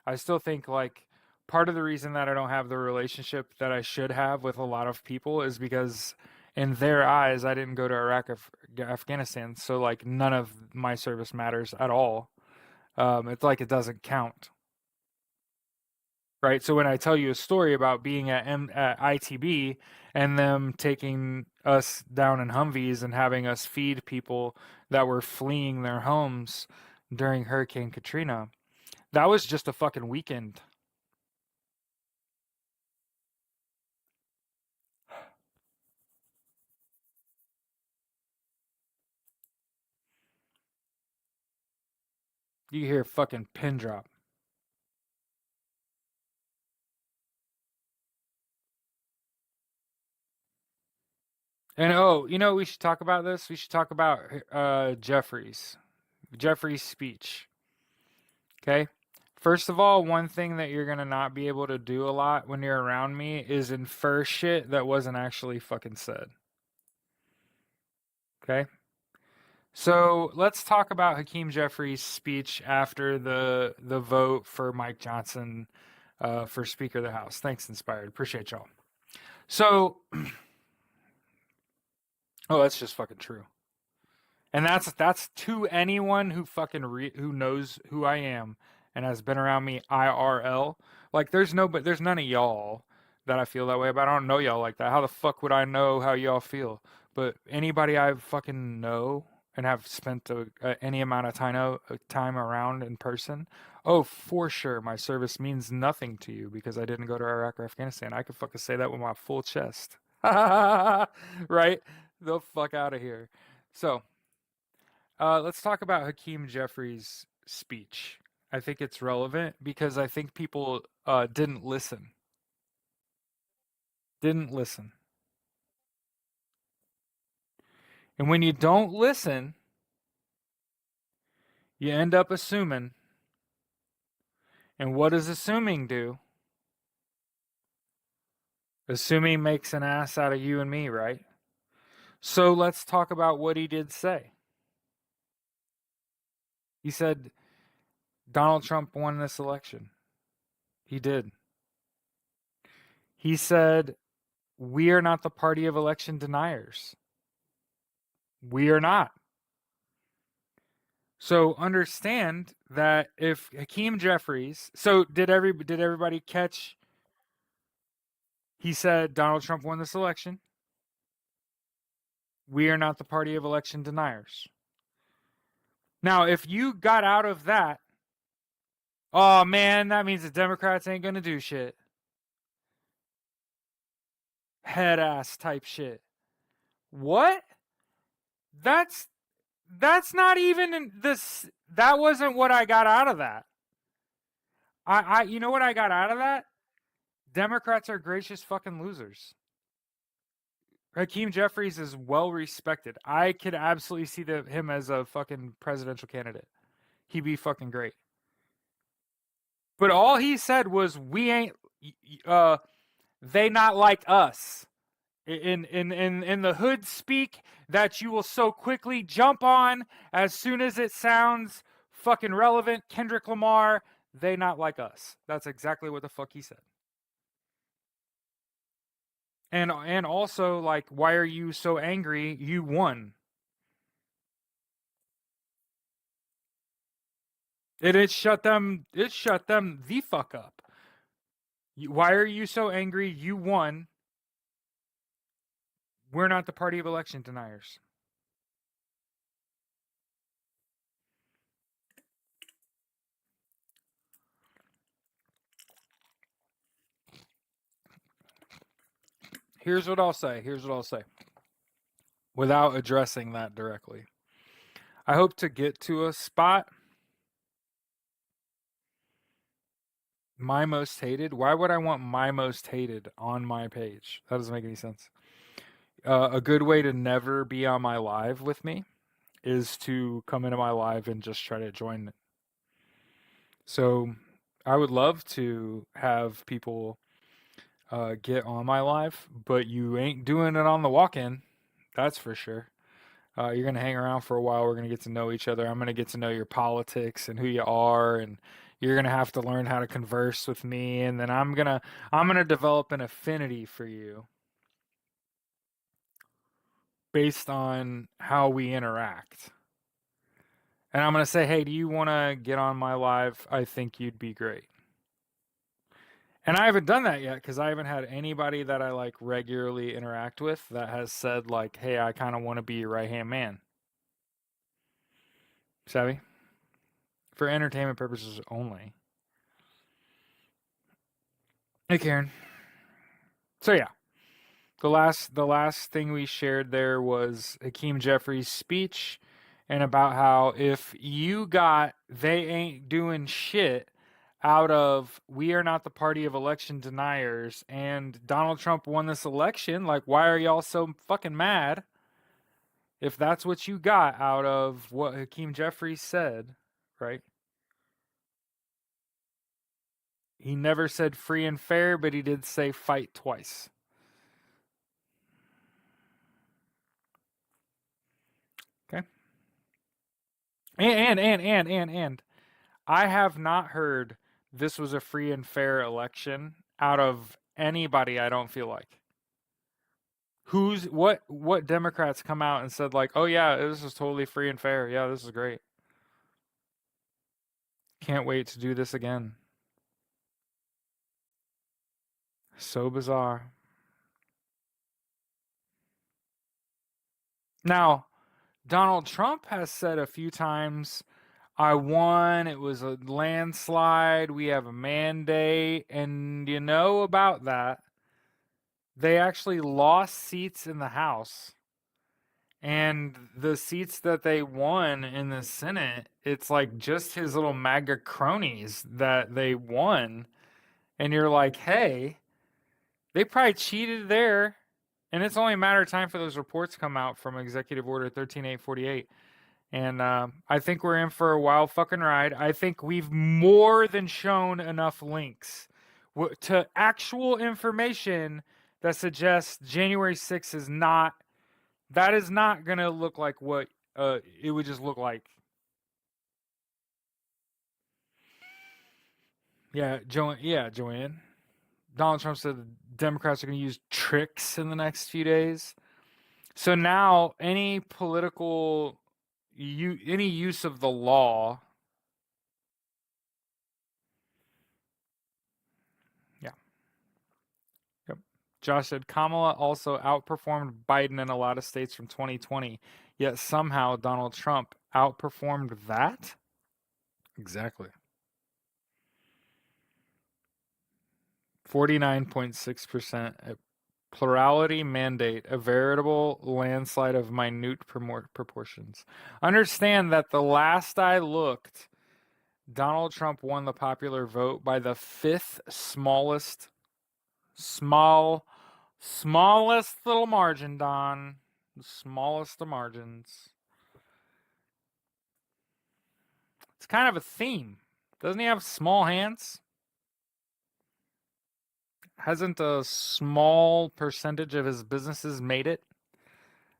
I still think like part of the reason that I don't have the relationship that I should have with a lot of people is because in their eyes I didn't go to Iraq or Afghanistan. So like none of my service matters at all. It's like it doesn't count. Right? So when I tell you a story about being at ITB and them taking us down in Humvees and having us feed people that were fleeing their homes during Hurricane Katrina, that was just a fucking weekend. You hear a fucking pin drop. And we should talk about this. We should talk about Jeffrey's speech. Okay? First of all, one thing that you're gonna not be able to do a lot when you're around me is infer shit that wasn't actually fucking said. Okay? So let's talk about Hakeem Jeffries' speech after the vote for Mike Johnson for Speaker of the House. Thanks, Inspired. Appreciate y'all. So, oh, that's just fucking true. And that's to anyone who fucking who knows who I am and has been around me IRL. Like, there's none of y'all that I feel that way about. I don't know y'all like that. How the fuck would I know how y'all feel? But anybody I fucking know and have spent any amount of time around in person, oh, for sure, my service means nothing to you because I didn't go to Iraq or Afghanistan. I could fucking say that with my full chest. Right? The fuck out of here. So, let's talk about Hakeem Jeffries' speech. I think it's relevant because I think people didn't listen. Didn't listen. And when you don't listen, you end up assuming. And what does assuming do? Assuming makes an ass out of you and me, right? So let's talk about what he did say. He said Donald Trump won this election. He did. He said, we are not the party of election deniers. We are not. So understand that if Hakeem Jeffries, so did everybody catch? He said Donald Trump won this election. We are not the party of election deniers. Now, if you got out of that, oh man, that means the Democrats ain't gonna do shit. Head ass type shit. What? That's not even this. That wasn't what I got out of that. You know what I got out of that? Democrats are gracious fucking losers. Hakeem Jeffries is well respected. I could absolutely see him as a fucking presidential candidate. He'd be fucking great. But all he said was, "We ain't." they not like us. In the hood speak that you will so quickly jump on as soon as it sounds fucking relevant, Kendrick Lamar, they not like us. That's exactly what the fuck he said. And also, like, why are you so angry? You won. It shut them the fuck up. Why are you so angry? You won. We're not the party of election deniers. Here's what I'll say. Without addressing that directly. I hope to get to a spot. My most hated? Why would I want my most hated on my page? That doesn't make any sense. A good way to never be on my live with me is to come into my live and just try to join it. So I would love to have people get on my live, but you ain't doing it on the walk-in. That's for sure. You're gonna hang around for a while. We're gonna get to know each other. I'm gonna get to know your politics and who you are, and you're gonna have to learn how to converse with me. And then I'm gonna develop an affinity for you based on how we interact. And I'm gonna say, hey, do you want to get on my live? I think you'd be great. And I haven't done that yet because I haven't had anybody that I like regularly interact with that has said like, "Hey, I kind of want to be your right-hand man." Savvy? For entertainment purposes only. Hey, Karen. So yeah, the last thing we shared there was Hakeem Jeffries' speech and about how if you got they ain't doing shit out of we are not the party of election deniers and Donald Trump won this election, like why are y'all so fucking mad? If that's what you got out of what Hakeem Jeffries said, right? He never said free and fair, but he did say fight twice. Okay. And I have not heard this was a free and fair election out of anybody, I don't feel like. What Democrats come out and said like, "Oh yeah, this is totally free and fair. Yeah, this is great. Can't wait to do this again." So bizarre. Now, Donald Trump has said a few times, "I won. It was a landslide. We have a mandate." And you know about that, they actually lost seats in the House. And the seats that they won in the Senate, it's like just his little MAGA cronies that they won. And you're like, hey, they probably cheated there. And it's only a matter of time for those reports to come out from Executive Order 13848. And I think we're in for a wild fucking ride. I think we've more than shown enough links to actual information that suggests January 6th is not, that is not going to look like what it would just look like. Yeah, Joanne. Donald Trump said the Democrats are going to use tricks in the next few days. So now any political any use of the law. Yeah. Yep. Josh said Kamala also outperformed Biden in a lot of states from 2020, yet somehow Donald Trump outperformed that? Exactly. 49.6%. Plurality mandate, a veritable landslide of minute proportions. Understand that the last I looked, Donald Trump won the popular vote by the fifth smallest little margin, Don. The smallest of margins. It's kind of a theme. Doesn't he have small hands? hasn't a small percentage of his businesses made it?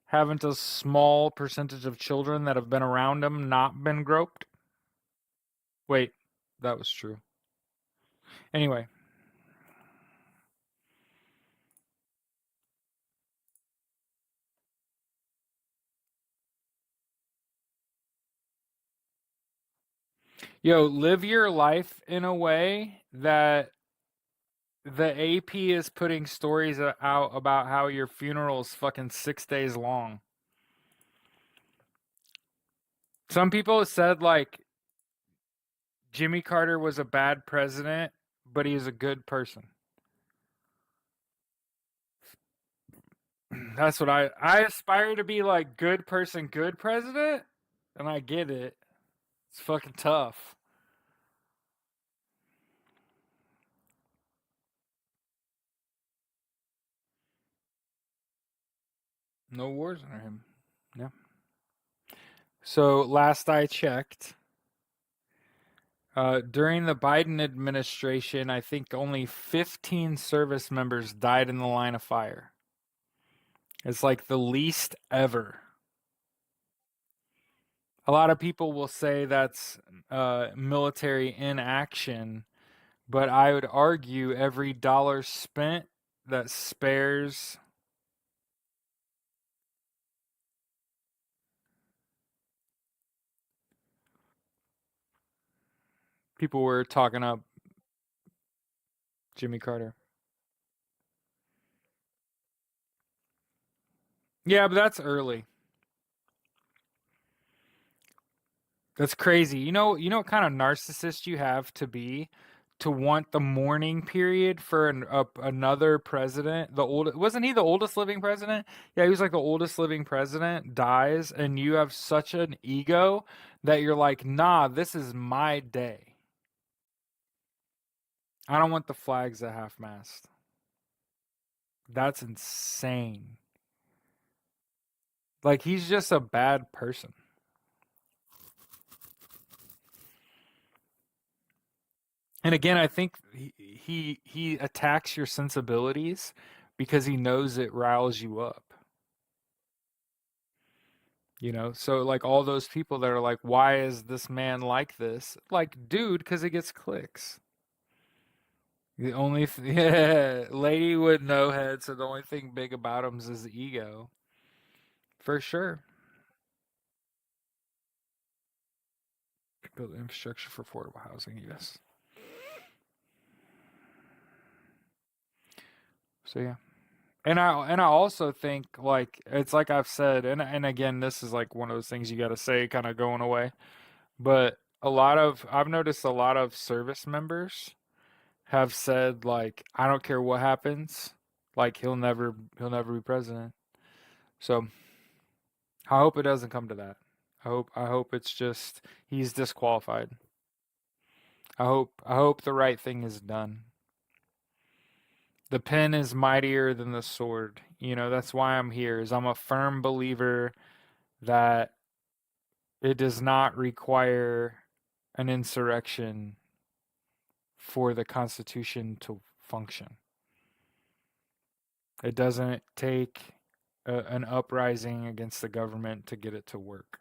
Haven't a small percentage of children that have been around him not been groped? Wait, that was true. Anyway, yo, live your life in a way that the AP is putting stories out about how your funeral is fucking 6 days long. Some people have said like Jimmy Carter was a bad president, but he was a good person. That's what I aspire to be, like good person, good president, and I get it. It's fucking tough. No wars under him. Yeah. So last I checked, during the Biden administration, I think only 15 service members died in the line of fire. It's like the least ever. A lot of people will say that's military inaction, but I would argue every dollar spent that spares. People were talking up Jimmy Carter. Yeah, but that's early. That's crazy. You know what kind of narcissist you have to be to want the mourning period for another president. The old wasn't he the oldest living president? Yeah, he was like the oldest living president dies, and you have such an ego that you're like, nah, this is my day. I don't want the flags at half mast. That's insane. Like he's just a bad person. And again, I think he attacks your sensibilities because he knows it riles you up. So like all those people that are like, why is this man like this? Like, dude, because he gets clicks. The only yeah, lady with no head, so the only thing big about him is his ego, for sure. Build infrastructure for affordable housing, yes. So yeah. And I also think like it's like I've said, and again, this is like one of those things you got to say, kind of going away. But I've noticed a lot of service members have said like, I don't care what happens, like he'll never be president. So I hope it doesn't come to that. I hope it's just he's disqualified. I hope the right thing is done. The pen is mightier than the sword. That's why I'm here. Is I'm a firm believer that it does not require an insurrection for the Constitution to function. It doesn't take an uprising against the government to get it to work.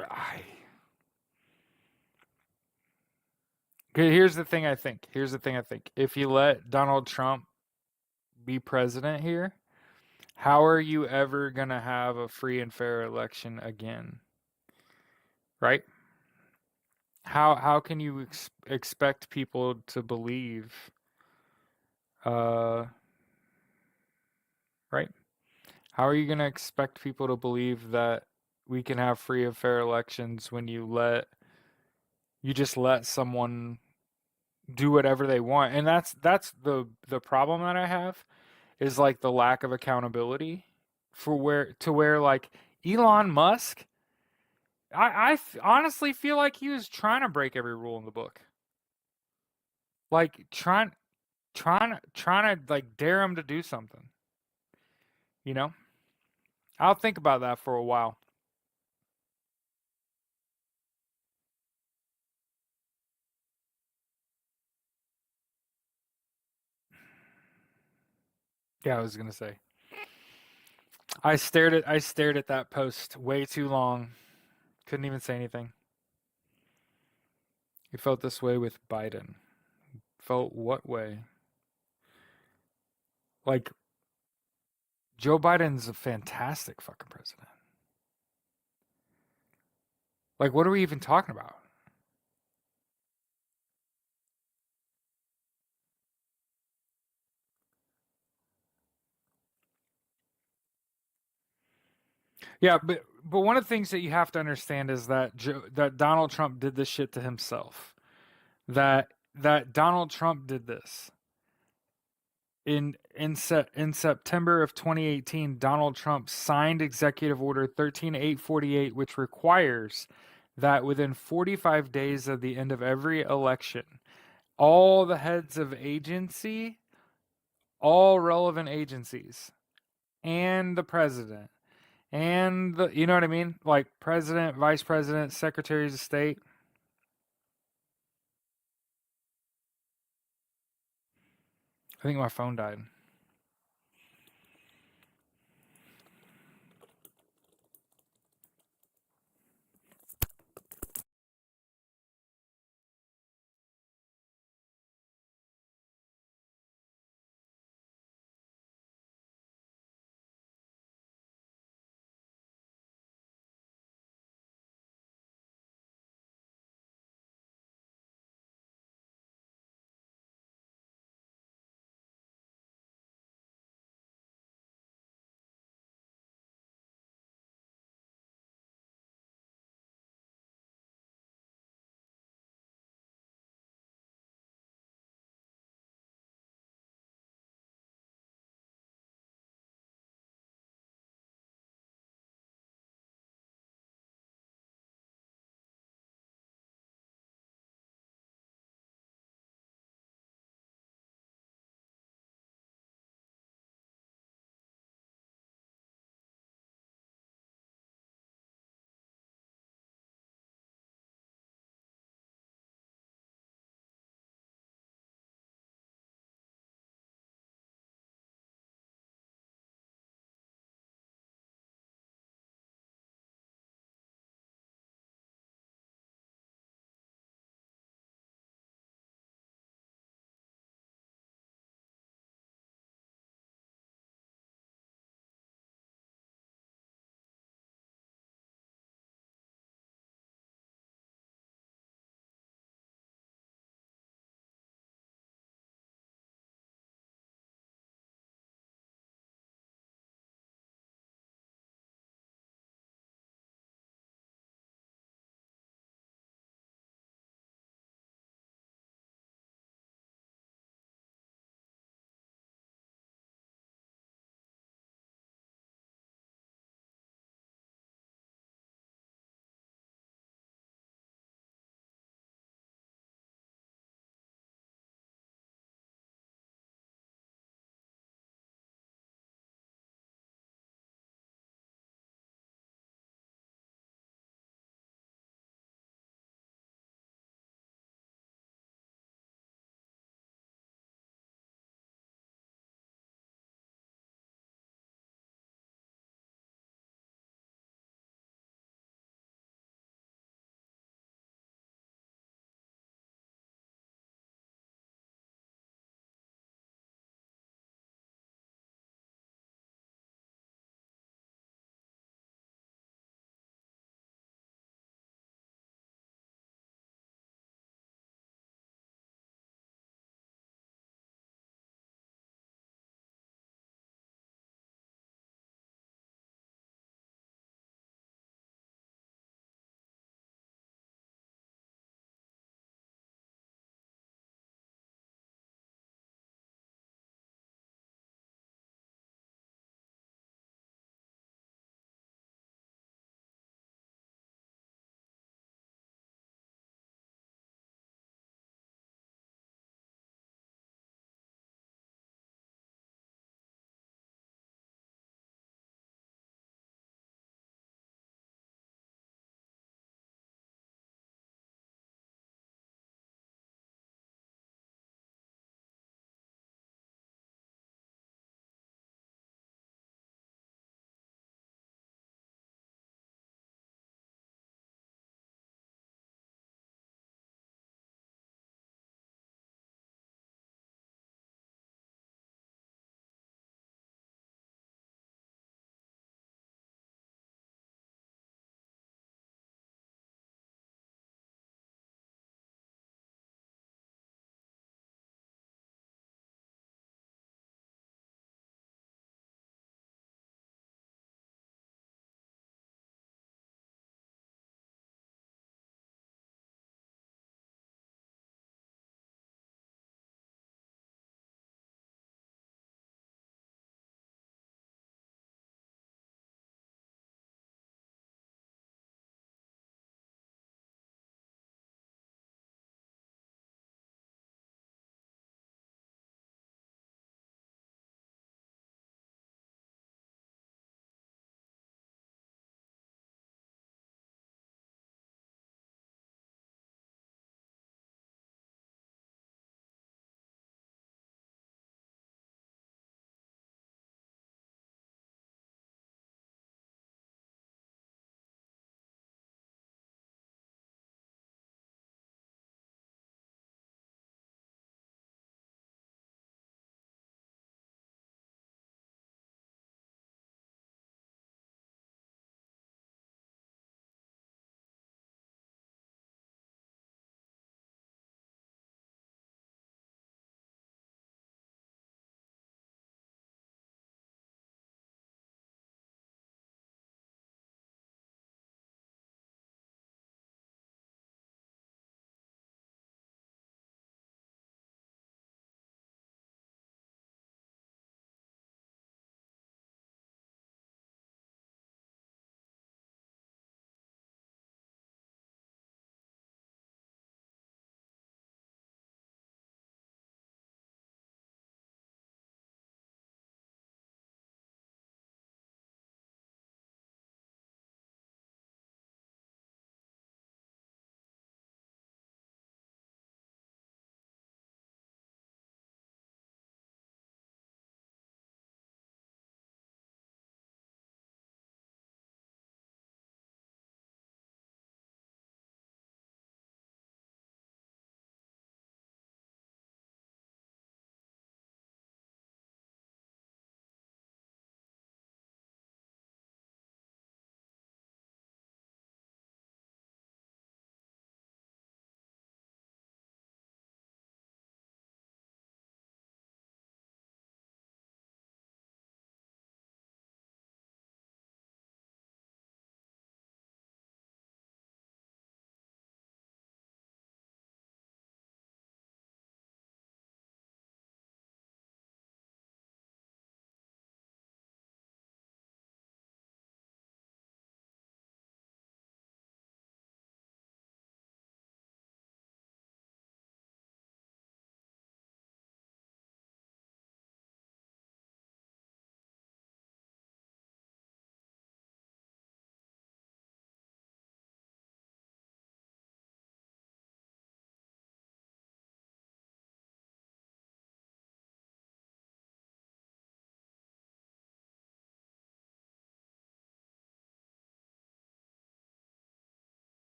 I, here's the thing I think. Here's the thing I think. If you let Donald Trump be president here, how are you ever going to have a free and fair election again? Right? How can you expect people to believe uh right? How are you going to expect people to believe that we can have free and fair elections when you just let someone do whatever they want? And that's the problem that I have is like the lack of accountability for where like Elon Musk, honestly feel like he was trying to break every rule in the book. Like trying to like dare him to do something, you know? I'll think about that for a while. Yeah, I was gonna say. I stared at that post way too long. Couldn't even say anything. You felt this way with Biden. Felt what way? Like Joe Biden's a fantastic fucking president. Like what are we even talking about? Yeah, but one of the things that you have to understand is that that Donald Trump did this shit to himself. That Donald Trump did this. In September of 2018, Donald Trump signed Executive Order 13848, which requires that within 45 days of the end of every election, all the heads of agency, all relevant agencies, and the president, and the, you know what I mean? Like president, vice president, secretaries of state. I think my phone died.